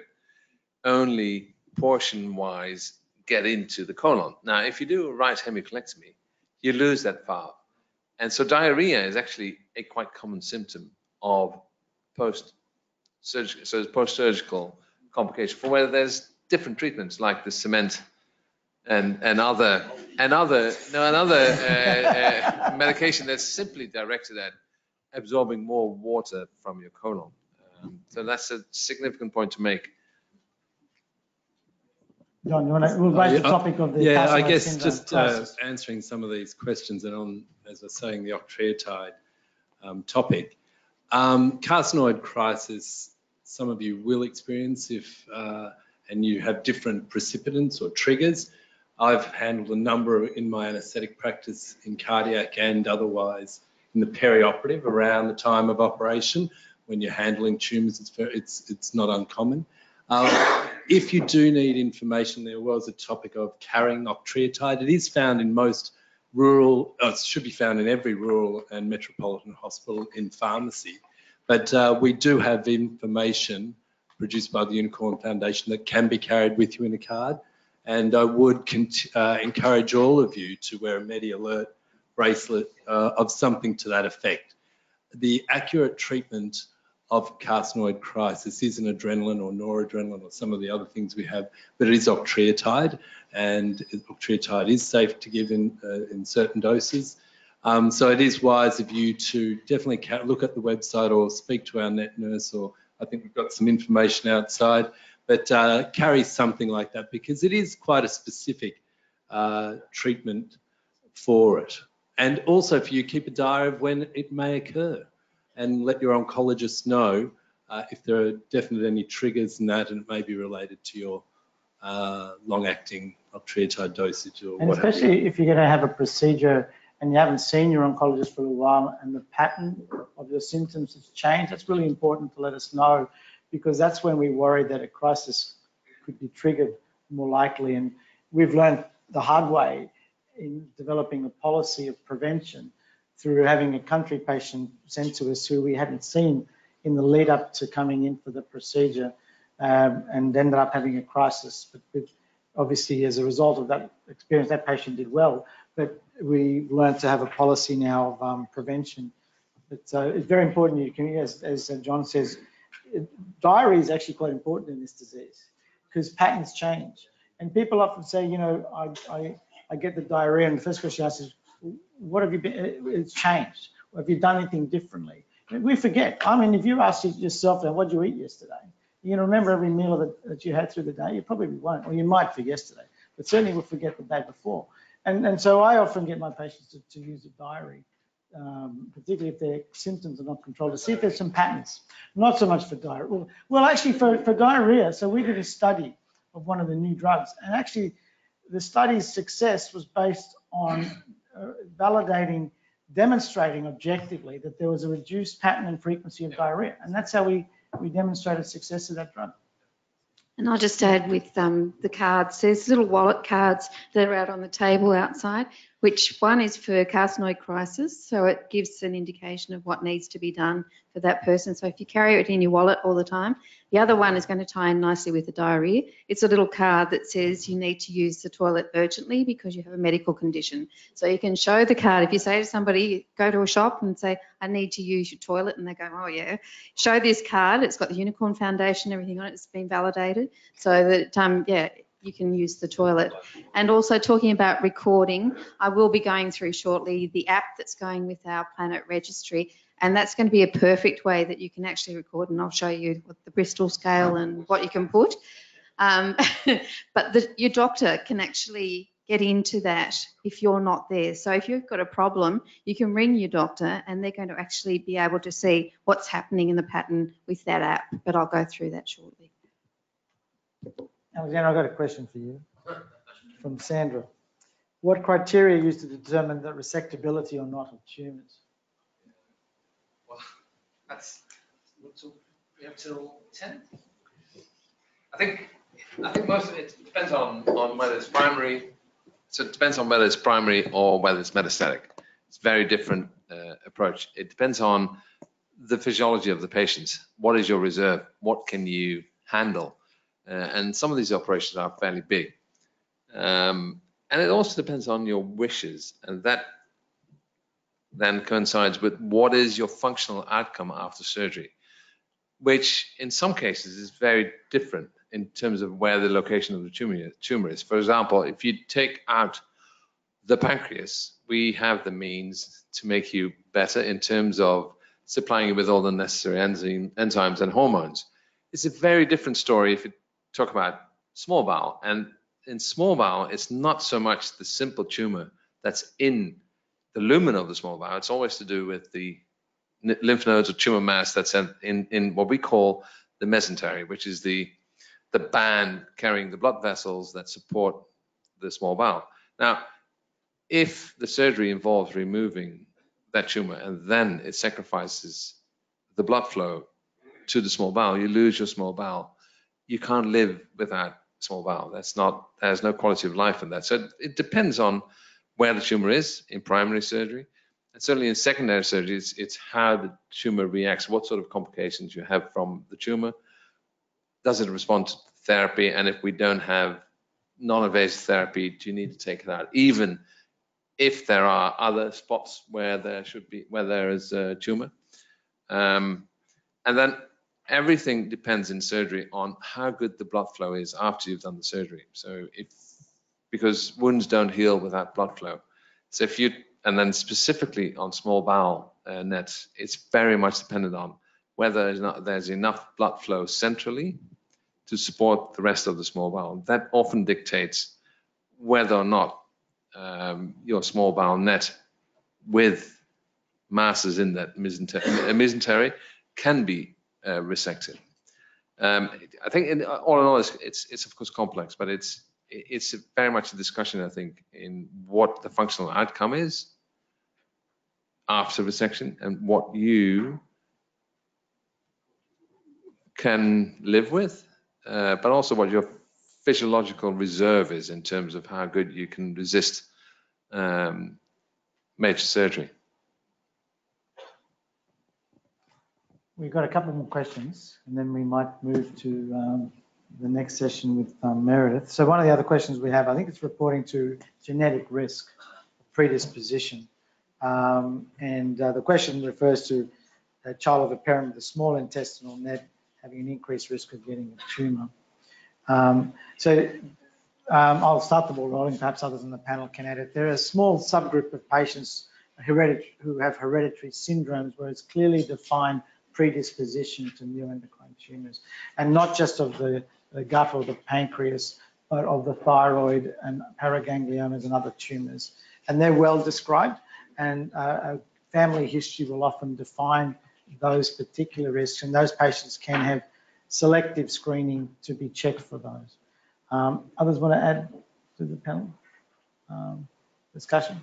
S4: only portion-wise get into the colon. Now, if you do a right hemicolectomy, you lose that valve. And so diarrhea is actually a quite common symptom of post-surgical complication, for where there's different treatments like the cement and other medication that's simply directed at absorbing more water from your colon. So that's a significant point to make.
S3: John, we'll raise the topic of the
S9: yeah, I guess
S3: syndrome
S9: just answering some of these questions, and on, as I was saying, the octreotide topic. Carcinoid crisis, some of you will experience if, and you have different precipitants or triggers. I've handled a number in my anaesthetic practice in cardiac and otherwise in the perioperative around the time of operation. When you're handling tumours, it's not uncommon. If you do need information, there was a topic of carrying octreotide. It is found in most rural, it should be found in every rural and metropolitan hospital in pharmacy. But we do have information produced by the Unicorn Foundation that can be carried with you in a card. And I would encourage all of you to wear a MediAlert bracelet of something to that effect. The accurate treatment of carcinoid crisis is an adrenaline or noradrenaline or some of the other things we have, but it is octreotide, and octreotide is safe to give in certain doses. So it is wise of you to definitely look at the website or speak to our net nurse, or I think we've got some information outside, but carry something like that, because it is quite a specific treatment for it. And also for you, keep a diary of when it may occur, and let your oncologist know if there are definitely any triggers in that, and it may be related to your long-acting octreotide dosage or
S3: and
S9: whatever.
S3: especially if you're going to have a procedure and you haven't seen your oncologist for a while and the pattern of your symptoms has changed, that's really important to let us know, because that's when we worry that a crisis could be triggered more likely. And we've learned the hard way in developing a policy of prevention through having a country patient sent to us who we hadn't seen in the lead up to coming in for the procedure, and ended up having a crisis. But obviously, as a result of that experience, that patient did well, but we learned to have a policy now of prevention. But it's very important. You can, as John says, diary is actually quite important in this disease because patterns change. And people often say, you know, I get the diarrhea, and the first question I ask is, what have you been? It's changed. Have you done anything differently? And we forget. I mean, if you ask yourself, what did you eat yesterday? You know, remember every meal that you had through the day? You probably won't, or you might for yesterday, but certainly will forget the day before. And so I often get my patients to use a diary, particularly if their symptoms are not controlled, to see if there's some patterns. Not so much for diarrhea. Well, actually for diarrhea, so we did a study of one of the new drugs, and actually the study's success was based on demonstrating objectively that there was a reduced pattern and frequency of diarrhea, and that's how we demonstrated success of that drug.
S10: And I'll just add with the cards, there's little wallet cards that are out on the table outside, which one is for carcinoid crisis, so it gives an indication of what needs to be done for that person. So if you carry it in your wallet all the time, the other one is going to tie in nicely with the diarrhea. It's a little card that says you need to use the toilet urgently because you have a medical condition. So you can show the card. If you say to somebody, go to a shop and say, I need to use your toilet, and they go, oh yeah, show this card. It's got the Unicorn Foundation, everything on it. It's been validated so that, yeah, you can use the toilet. And also talking about recording, I will be going through shortly the app that's going with our Planet Registry, and that's going to be a perfect way that you can actually record, and I'll show you what the Bristol scale and what you can put. But your doctor can actually get into that if you're not there. So if you've got a problem, you can ring your doctor and they're going to actually be able to see what's happening in the pattern with that app, but I'll go through that shortly.
S3: Alexander, I've got a question for you from Sandra. What criteria are used to determine the resectability or not of tumours?
S5: Well, that's we have till 10. I think most of it depends on whether it's primary. So it depends on whether it's primary or whether it's metastatic. It's a very different approach. It depends on the physiology of the patients. What is your reserve? What can you handle? And some of these operations are fairly big. And it also depends on your wishes, and that then coincides with what is your functional outcome after surgery, which in some cases is very different in terms of where the location of the tumor is. For example, if you take out the pancreas, we have the means to make you better in terms of supplying you with all the necessary enzymes and hormones. It's a very different story if you talk about small bowel. And in small bowel, it's not so much the simple tumor that's in the lumen of the small bowel. It's always to do with the lymph nodes or tumor mass that's in what we call the mesentery, which is the band carrying the blood vessels that support the small bowel. Now, if the surgery involves removing that tumor and then it sacrifices the blood flow to the small bowel, you lose your small bowel. You can't live without small bowel. There's no quality of life in that. So it depends on where the tumor is in primary surgery. And certainly in secondary surgery, it's how the tumor reacts, what sort of complications you have from the tumor. Does it respond to therapy? And if we don't have non-invasive therapy, do you need to take it out? Even if there are other spots where there is a tumor. And then everything depends in surgery on how good the blood flow is after you've done the surgery. So because wounds don't heal without blood flow. So and then specifically on small bowel nets, it's very much dependent on whether there's enough blood flow centrally to support the rest of the small bowel. That often dictates whether or not your small bowel net with masses in that mesentery can be resected. I think all in all, it's of course complex, but it's very much a discussion, I think, in what the functional outcome is
S4: after resection and what you can live with, but also what your physiological reserve is in terms of how good you can resist major surgery.
S3: We've got a couple more questions, and then we might move to the next session with Meredith. So one of the other questions we have, I think it's reporting to genetic risk, predisposition. The question refers to a child of a parent with a small intestinal net having an increased risk of getting a tumour. I'll start the ball rolling, perhaps others on the panel can add it. There are a small subgroup of patients who have hereditary syndromes where it's clearly defined predisposition to neuroendocrine tumours, and not just of the gut or the pancreas, but of the thyroid and paragangliomas and other tumours. And they're well described, and a family history will often define those particular risks, and those patients can have selective screening to be checked for those. Others want to add to the panel discussion?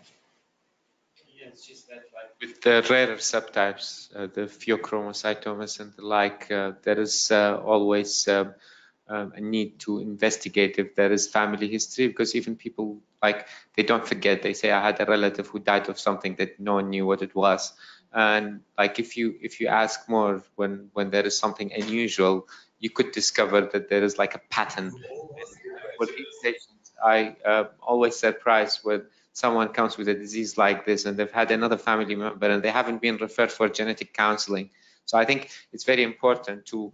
S7: Yeah, it's just that, like, with the rarer subtypes, the pheochromocytomas and the like, there is always a need to investigate if there is family history, because even people, like, they don't forget. They say, I had a relative who died of something that no one knew what it was. And like, if you ask more when there is something unusual, you could discover that there is like a pattern. For these patients, I always surprised when someone comes with a disease like this and they've had another family member and they haven't been referred for genetic counseling. So I think it's very important to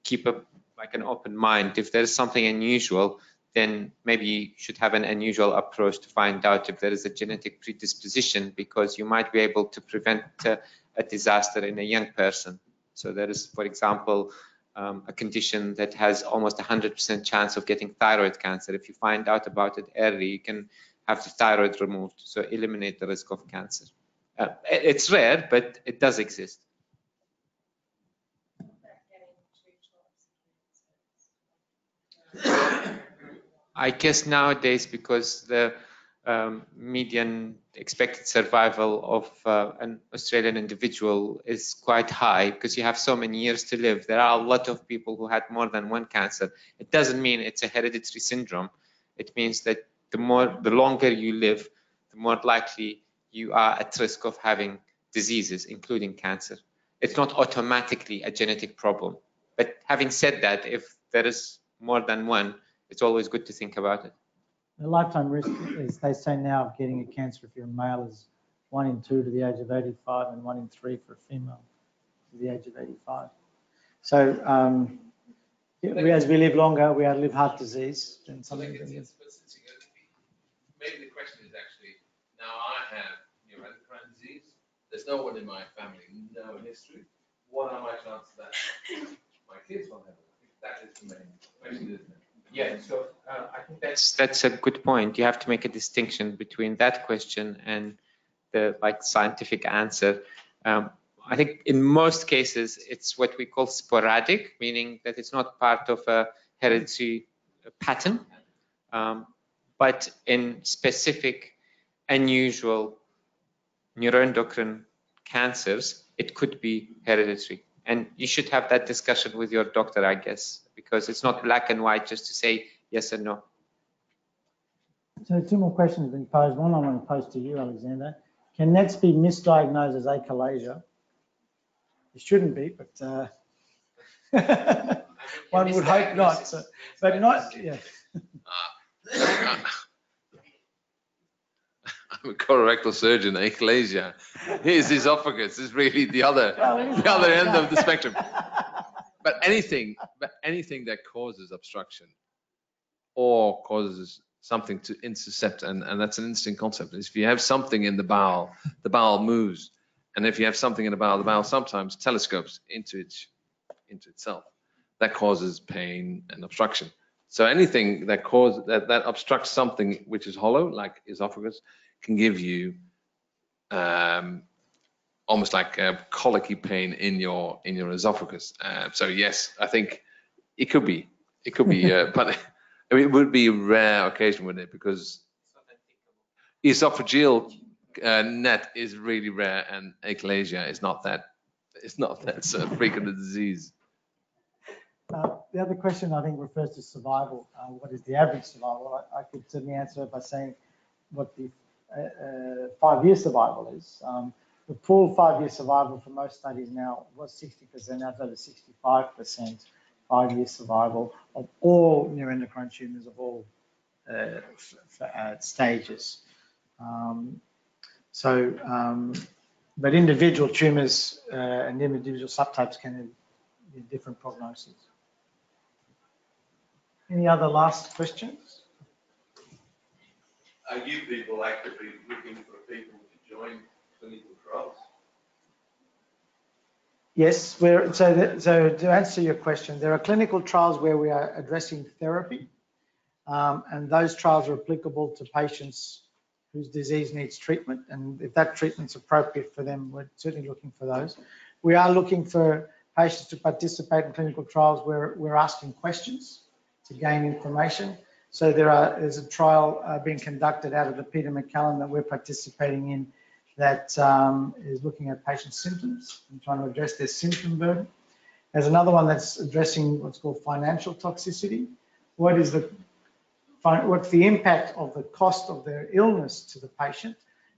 S7: keep an open mind. If there's something unusual, then maybe you should have an unusual approach to find out if there is a genetic predisposition, because you might be able to prevent a disaster in a young person. So there is, for example, a condition that has almost 100% chance of getting thyroid cancer. If you find out about it early, you can have the thyroid removed, so eliminate the risk of cancer. It's rare, but it does exist. I guess nowadays, because the median expected survival of an Australian individual is quite high, because you have so many years to live. There are a lot of people who had more than one cancer. It doesn't mean it's a hereditary syndrome. It means that the longer you live, the more likely you are at risk of having diseases, including cancer. It's not automatically a genetic problem. But having said that, if there is more than one, it's always good to think about it.
S3: The lifetime risk is, they say now, of getting a cancer if you're a male is 1 in 2 to the age of 85 and 1 in 3 for a female to the age of 85. So as we live longer, we outlive heart disease. And something
S6: maybe the question is actually, now I have neuroendocrine disease. There's no one in my family, no history. What are my chances that my kids won't have it? I think that is the main question, isn't it?
S7: Yeah, so I think that's a good point. You have to make a distinction between that question and the scientific answer. I think in most cases it's what we call sporadic, meaning that it's not part of a hereditary pattern, but in specific unusual neuroendocrine cancers, it could be hereditary. And you should have that discussion with your doctor, I guess, because it's not black and white just to say yes or no.
S3: So 2 more questions have been posed. One I want to pose to you, Alexander. Can NETs be misdiagnosed as achalasia? It shouldn't be, but one would hope not. So, but not, yeah.
S4: I'm a colorectal surgeon. Achalasia, his esophagus is really the other end of the spectrum. But anything that causes obstruction or causes something to intercept, and that's an interesting concept. If you have something in the bowel moves, and if you have something in the bowel sometimes telescopes into itself. That causes pain and obstruction. So anything that obstructs something which is hollow, like esophagus, can give you almost like a colicky pain in your esophagus. So yes, I think it could be, but I mean, it would be a rare occasion, wouldn't it? Because esophageal NET is really rare, and achalasia is not that. It's not that frequent a disease.
S3: The other question I think refers to survival. What is the average survival? I could certainly answer it by saying what the 5-year survival is. The pooled 5-year survival for most studies now was 60%, now it's over 65% 5-year survival of all neuroendocrine tumours of all stages. But individual tumours and individual subtypes can have different prognosis. Any other last questions?
S6: Are you people actively looking for people to join clinical trials?
S3: Yes, so to answer your question, there are clinical trials where we are addressing therapy, and those trials are applicable to patients whose disease needs treatment, and if that treatment's appropriate for them, we're certainly looking for those. We are looking for patients to participate in clinical trials where we're asking questions to gain information. So there's a trial being conducted out of the Peter MacCallum that we're participating in that is looking at patient symptoms and trying to address their symptom burden. There's another one that's addressing what's called financial toxicity. What's the impact of the cost of their illness to the patient?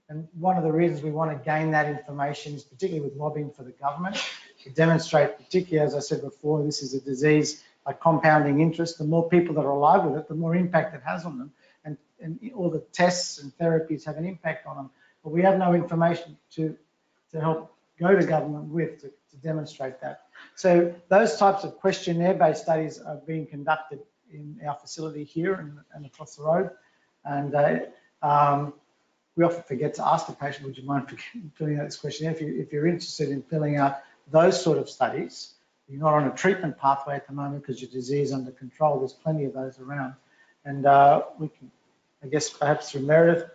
S3: And one of the reasons we want to gain that information is particularly with lobbying for the government to demonstrate, particularly as I said before, this is a disease like compounding interest. The more people that are alive with it, the more impact it has on them. And all the tests and therapies have an impact on them. But we have no information to help go to government with to demonstrate that. So those types of questionnaire-based studies are being conducted in our facility here and across the road. And we often forget to ask the patient, would you mind filling out this questionnaire? If you're interested in filling out those sort of studies, you're not on a treatment pathway at the moment because your disease is under control. There's plenty of those around. And we can, I guess, perhaps through Meredith,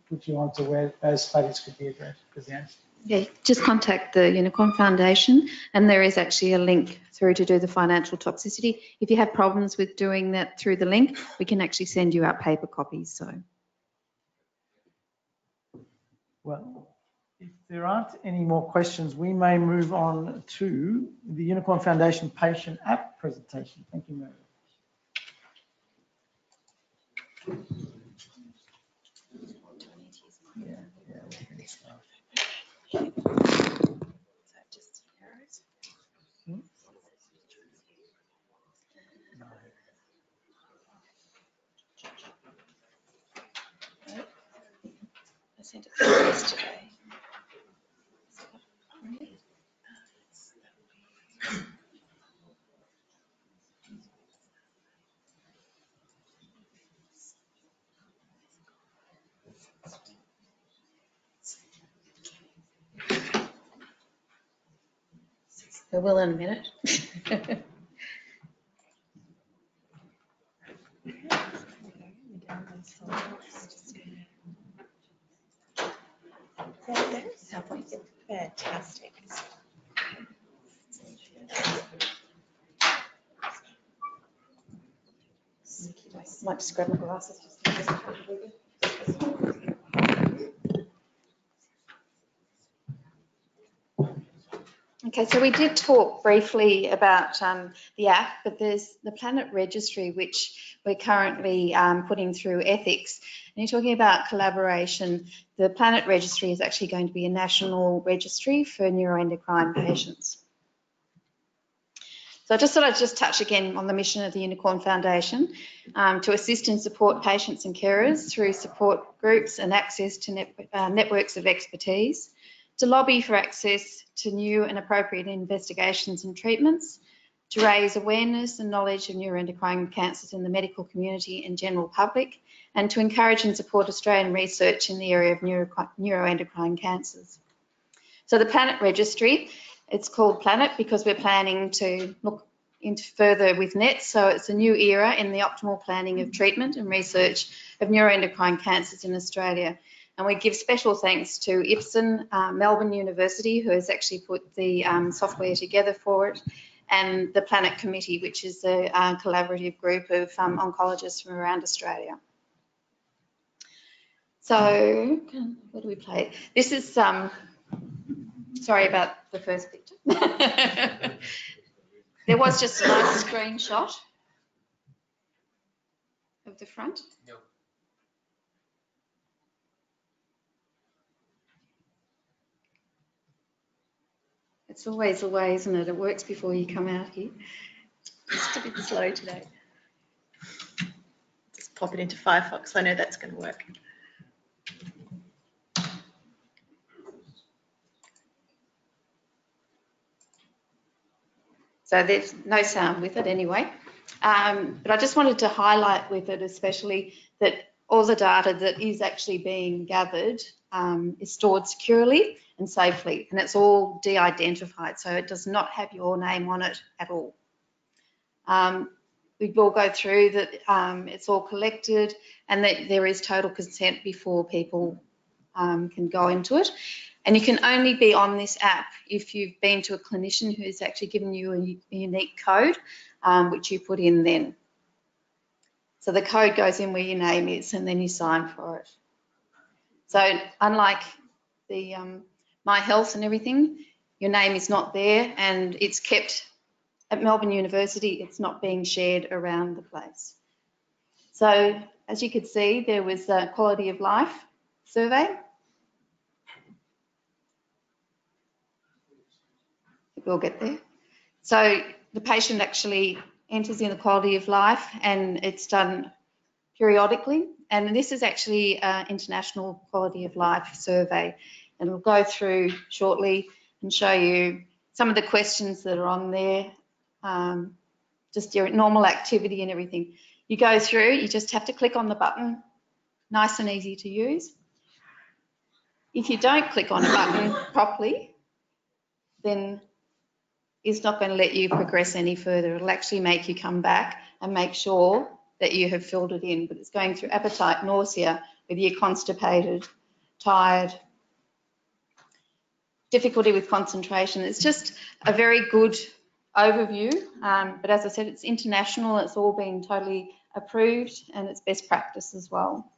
S3: put you on to where those studies could be addressed.
S10: Yeah, just contact the Unicorn Foundation, and there is actually a link through to do the financial toxicity. If you have problems with doing that through the link, we can actually send you out paper copies. So,
S3: well, if there aren't any more questions, we may move on to the Unicorn Foundation patient app presentation. Thank you, Meredith.
S10: I sent it through yesterday. I will in a minute.
S2: Fantastic.
S10: I might just grab my glasses. Okay, so we did talk briefly about the app, but there's the Planet Registry, which we're currently putting through ethics. And you're talking about collaboration. The Planet Registry is actually going to be a national registry for neuroendocrine patients. So I just thought I'd just touch again on the mission of the Unicorn Foundation to assist and support patients and carers through support groups and access to networks of expertise, to lobby for access to new and appropriate investigations and treatments, to raise awareness and knowledge of neuroendocrine cancers in the medical community and general public, and to encourage and support Australian research in the area of neuroendocrine cancers. So the Planet Registry, it's called Planet because we're planning to look into further with NET. So it's a new era in the optimal planning of treatment and research of neuroendocrine cancers in Australia. And we give special thanks to Ipsen, Melbourne University, who has actually put the software together for it, and the Planet Committee, which is a collaborative group of oncologists from around Australia. So, where do we play? This is, sorry about the first picture. There was just a nice screenshot of the front. It's always the way, isn't it? It works before you come out here.
S2: Just a bit slow today. Just pop it into Firefox. I know that's going to work.
S10: So there's no sound with it anyway. But I just wanted to highlight with it especially that all the data that is actually being gathered is stored securely and safely, and it's all de-identified, so it does not have your name on it at all. We will go through that it's all collected and that there is total consent before people can go into it. And you can only be on this app if you've been to a clinician who's actually given you a unique code, which you put in then. So the code goes in where your name is and then you sign for it. So unlike the My Health and everything, your name is not there and it's kept at Melbourne University. It's not being shared around the place. So as you could see, there was a quality of life survey. We'll get there. So the patient actually enters in the quality of life and it's done periodically. And this is actually an international quality of life survey. And we'll go through shortly and show you some of the questions that are on there, just your normal activity and everything. You go through, you just have to click on the button, nice and easy to use. If you don't click on a button properly, then it's not going to let you progress any further. It'll actually make you come back and make sure that you have filled it in. But it's going through appetite, nausea, whether you're constipated, tired, difficulty with concentration. It's just a very good overview. But as I said, it's international. It's all been totally approved and it's best practice as well.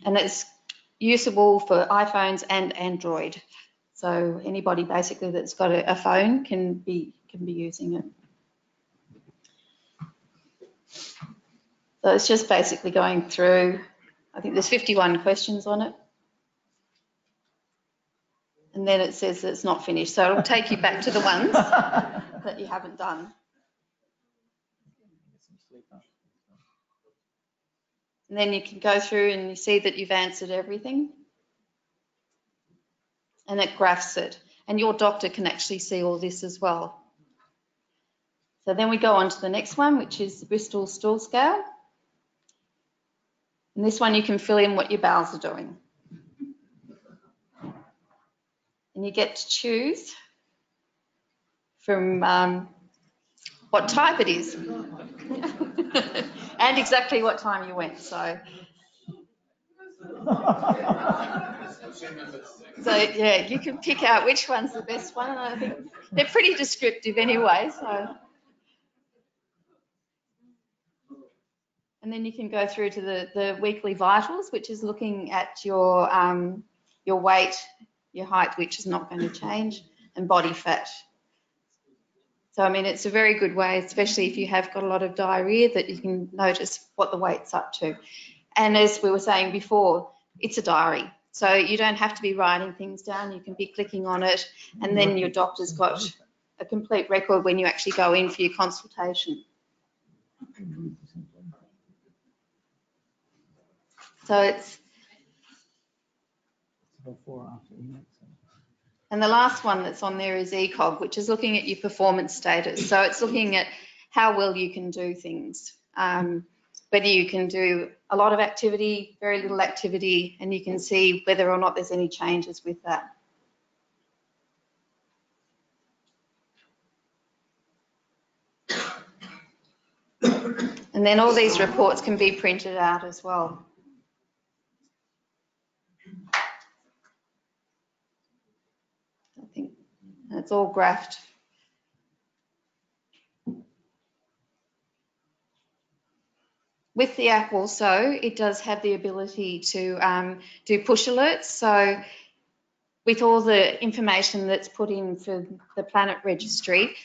S10: And it's usable for iPhones and Android. So anybody basically that's got a phone can be using it. So it's just basically going through, I think there's 51 questions on it. And then it says that it's not finished. So it'll take you back to the ones that you haven't done. And then you can go through and you see that you've answered everything. And it graphs it. And your doctor can actually see all this as well. So then we go on to the next one, which is the Bristol Stool Scale. And this one you can fill in what your bowels are doing. And you get to choose from what type it is and exactly what time you went. So yeah, you can pick out which one's the best one. And I think they're pretty descriptive anyway. So, and then you can go through to the weekly vitals, which is looking at your weight, your height, which is not going to change, and body fat. So, I mean, it's a very good way, especially if you have got a lot of diarrhea, that you can notice what the weight's up to. And as we were saying before, it's a diary. So you don't have to be writing things down. You can be clicking on it, and then your doctor's got a complete record when you actually go in for your consultation. So it's... And the last one that's on there is ECOG, which is looking at your performance status. So it's looking at how well you can do things, whether you can do a lot of activity, very little activity, and you can see whether or not there's any changes with that. And then all these reports can be printed out as well. I think it's all graphed. With the app also, it does have the ability to do push alerts. So with all the information that's put in for the Planet Registry,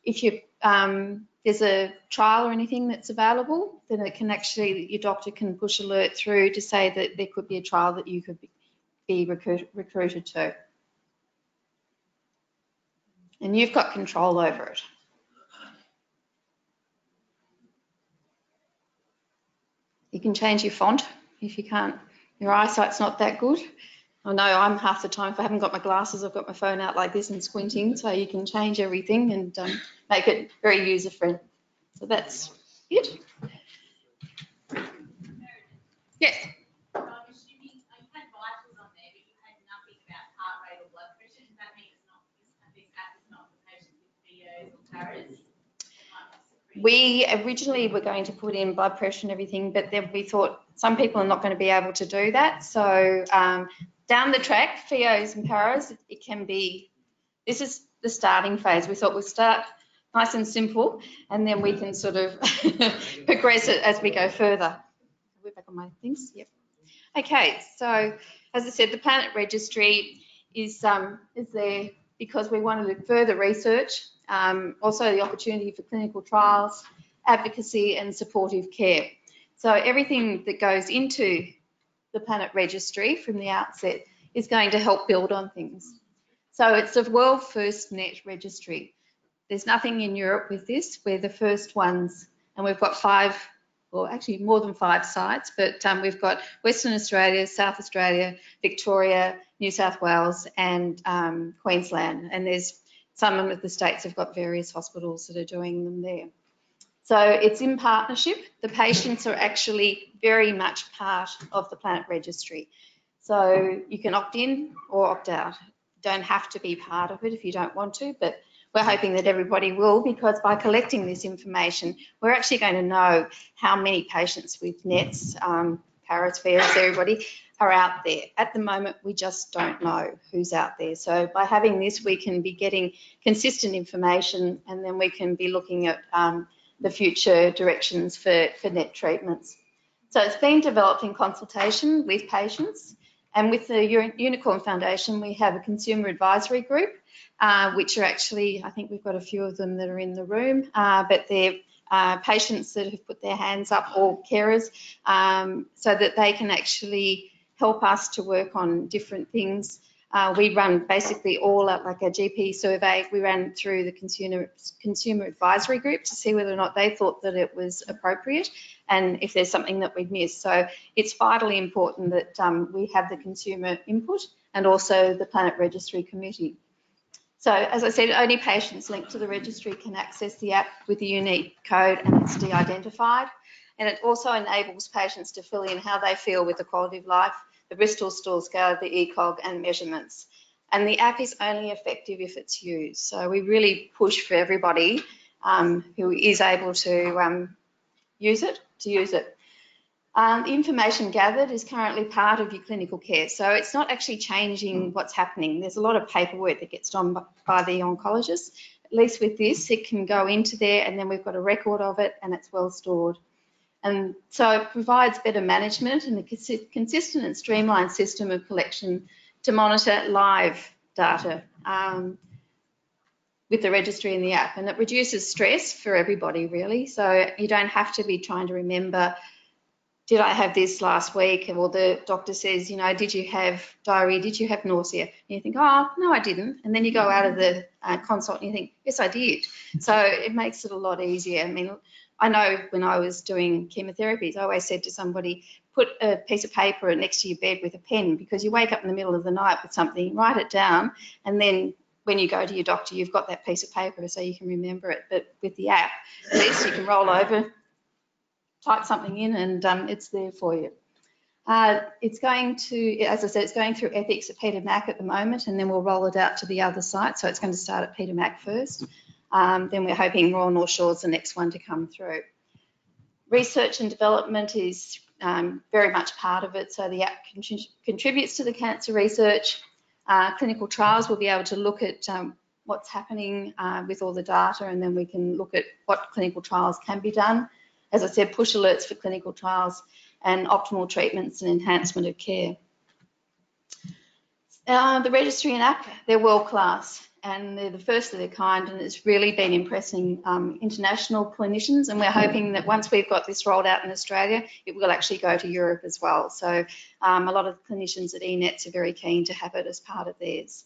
S10: if you there's a trial or anything that's available, then it can actually, your doctor can push alert through to say that there could be a trial that you could be recruited to. And you've got control over it. You can change your font if you can't, your eyesight's not that good. I know I'm half the time, if I haven't got my glasses, I've got my phone out like this and squinting, so you can change everything and make it very user-friendly. So that's it. Yes?
S15: I'm assuming you had vitals on there, but you had nothing about heart rate or blood pressure. Does that mean it's not, this app is not for patients with VOs or paras?
S10: We originally were going to put in blood pressure and everything, but then we thought some people are not going to be able to do that. So down the track, PHOs and paras, it can be, this is the starting phase. We thought we'd start nice and simple, and then we can sort of progress it as we go further. We're back on my things, yep. Okay, so as I said, the Planet Registry is there because we wanted to further research, also the opportunity for clinical trials, advocacy and supportive care. So everything that goes into the Planet Registry from the outset is going to help build on things. So it's the world first net registry. There's nothing in Europe with this. We're the first ones, and we've got 5, or actually more than 5 sites, but we've got Western Australia, South Australia, Victoria, New South Wales and Queensland. And there's some of the states have got various hospitals that are doing them there. So it's in partnership. The patients are actually very much part of the Planet Registry. So you can opt in or opt out. You don't have to be part of it if you don't want to, but we're hoping that everybody will, because by collecting this information, we're actually going to know how many patients with NETs, paras, VOs, everybody, are out there. At the moment, we just don't know who's out there. So by having this, we can be getting consistent information, and then we can be looking at the future directions for NET treatments. So it's been developed in consultation with patients, and with the Unicorn Foundation, we have a consumer advisory group, which are actually, I think we've got a few of them that are in the room, but they're patients that have put their hands up, or carers, so that they can actually help us to work on different things. We run basically all at like a GP survey. We ran through the consumer advisory group to see whether or not they thought that it was appropriate and if there's something that we'd missed. So it's vitally important that we have the consumer input and also the Planet Registry Committee. So as I said, only patients linked to the registry can access the app with a unique code, and it's de-identified. And it also enables patients to fill in how they feel with the quality of life, the Bristol Stool Scale, the ECOG and measurements. And the app is only effective if it's used. So we really push for everybody who is able to use it, to use it. The information gathered is currently part of your clinical care. So it's not actually changing what's happening. There's a lot of paperwork that gets done by the oncologist. At least with this, it can go into there and then we've got a record of it and it's well stored. And so it provides better management and a consistent and streamlined system of collection to monitor live data with the registry and the app. And it reduces stress for everybody, really. So you don't have to be trying to remember, did I have this last week? Or the doctor says, you know, did you have diarrhea? Did you have nausea? And you think, oh, no, I didn't. And then you go out of the consult and you think, yes, I did. So it makes it a lot easier. I mean, I know when I was doing chemotherapies, I always said to somebody, put a piece of paper next to your bed with a pen, because you wake up in the middle of the night with something, write it down, and then when you go to your doctor, you've got that piece of paper so you can remember it. But with the app, at least you can roll over, type something in, and it's there for you. It's going to, as I said, it's going through ethics at Peter Mac at the moment, and then we'll roll it out to the other sites. So it's going to start at Peter Mac first. Then we're hoping Royal North Shore is the next one to come through. Research and development is very much part of it. So the app contributes to the cancer research. Clinical trials will be able to look at what's happening with all the data, and then we can look at what clinical trials can be done. as I said, push alerts for clinical trials and optimal treatments and enhancement of care. The registry and app, they're world class and they're the first of their kind, and it's really been impressing international clinicians, and we're hoping that once we've got this rolled out in Australia, it will actually go to Europe as well. So a lot of the clinicians at ENETS are very keen to have it as part of theirs.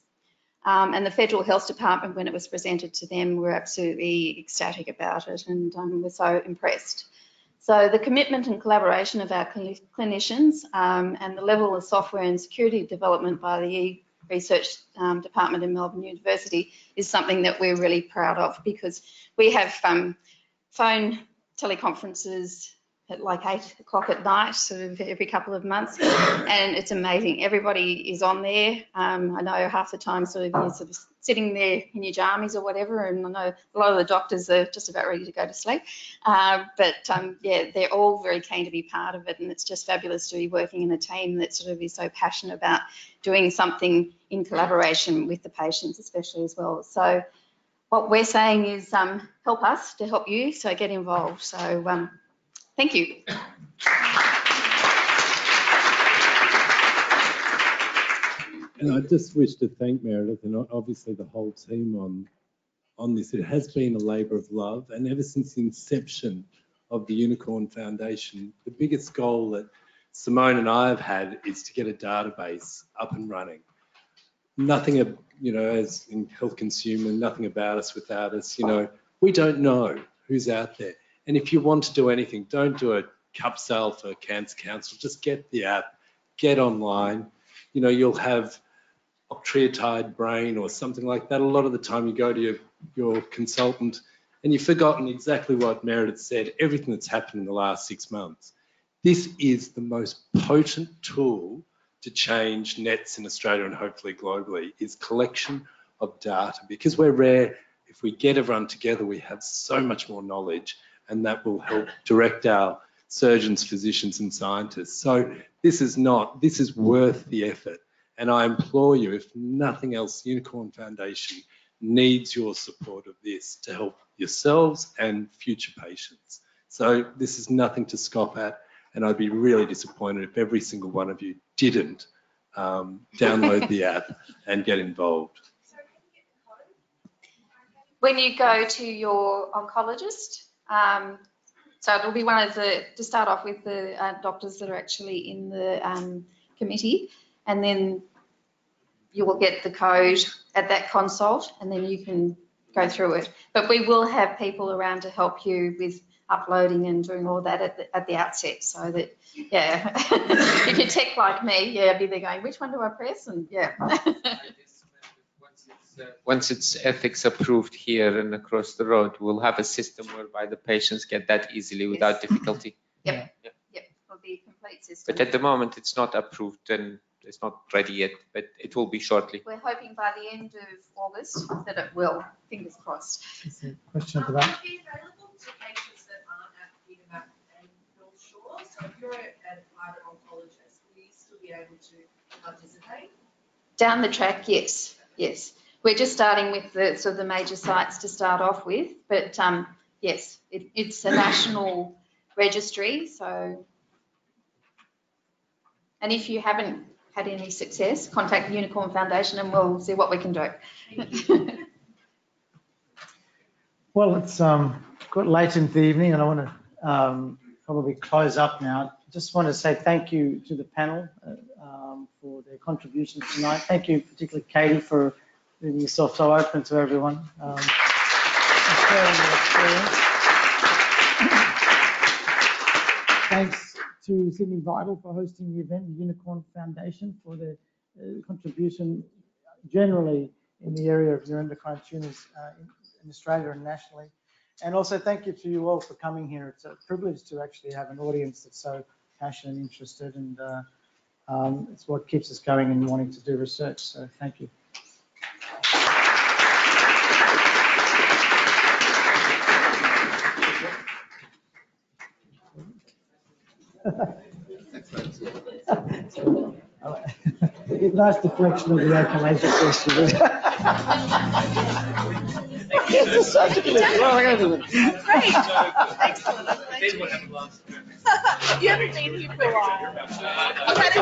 S10: And the Federal Health Department, when it was presented to them, were absolutely ecstatic about it, and we're so impressed. So the commitment and collaboration of our clinicians and the level of software and security development by the research department in Melbourne University is something that we're really proud of, because we have phone teleconferences at like 8 o'clock at night, sort of every couple of months, and it's amazing. Everybody is on there. I know half the time sort of you're sort of sitting there in your jammies or whatever, and I know a lot of the doctors are just about ready to go to sleep. Yeah, they're all very keen to be part of it, and it's just fabulous to be working in a team that sort of is so passionate about doing something in collaboration with the patients, especially as well. So what we're saying is help us to help you, so get involved. So thank you.
S9: And I just wish to thank Meredith and obviously the whole team on this. It has been a labour of love, and ever since the inception of the Unicorn Foundation, the biggest goal that Simone and I have had is to get a database up and running. Nothing, you know, as in health consumer, nothing about us without us. You know, we don't know who's out there. And if you want to do anything, don't do a cup sale for Cancer Council. Just get the app, get online. You know, you'll have octreotide brain or something like that. A lot of the time you go to your consultant and you've forgotten exactly what Meredith said, everything that's happened in the last 6 months. This is the most potent tool to change NETs in Australia and hopefully globally, is collection of data. Because we're rare, if we get everyone together, we have so much more knowledge, and that will help direct our surgeons, physicians and scientists. So this is worth the effort. And I implore you, if nothing else, Unicorn Foundation needs your support of this to help yourselves and future patients. So this is nothing to scoff at, and I'd be really disappointed if every single one of you didn't download the app and get involved.
S10: When you go to your oncologist, so it'll be one of the, to start off with, the doctors that are actually in the committee, and then you will get the code at that consult, and then you can go through it. But we will have people around to help you with uploading and doing all that at the outset, so that, yeah, if you're tech like me, yeah, be there going, which one do I press? And yeah.
S7: Once it's ethics approved here and across the road, we'll have a system whereby the patients get that easily without difficulty.
S10: Yep, it'll be a complete system.
S7: But at the moment, it's not approved and it's not ready yet, but it will be shortly.
S10: We're hoping by the end of August that it will. Fingers crossed.
S3: Question to that.
S15: Would it be available to patients that aren't at Petermac and North Shore? So if you're a private oncologist, will you still be able to participate?
S10: Down the track, yes, yes. We're just starting with the sort of the major sites to start off with, but yes, it's a national registry. So, and if you haven't had any success, contact the Unicorn Foundation and we'll see what we can do.
S3: Well, it's got late into the evening, and I want to probably close up now. Just want to say thank you to the panel for their contributions tonight. Thank you, particularly Katie, for leaving yourself so open to everyone. Sharing your experience. Thanks to Sydney Vital for hosting the event, the Unicorn Foundation for their contribution generally in the area of neuroendocrine tumours in Australia and nationally. And also thank you to you all for coming here. It's a privilege to actually have an audience that's so passionate and interested, and it's what keeps us going and wanting to do research. So thank you. Nice deflection of the achalasia question. It's such a good.
S15: Great. Excellent.
S2: You haven't been here for a while. I've had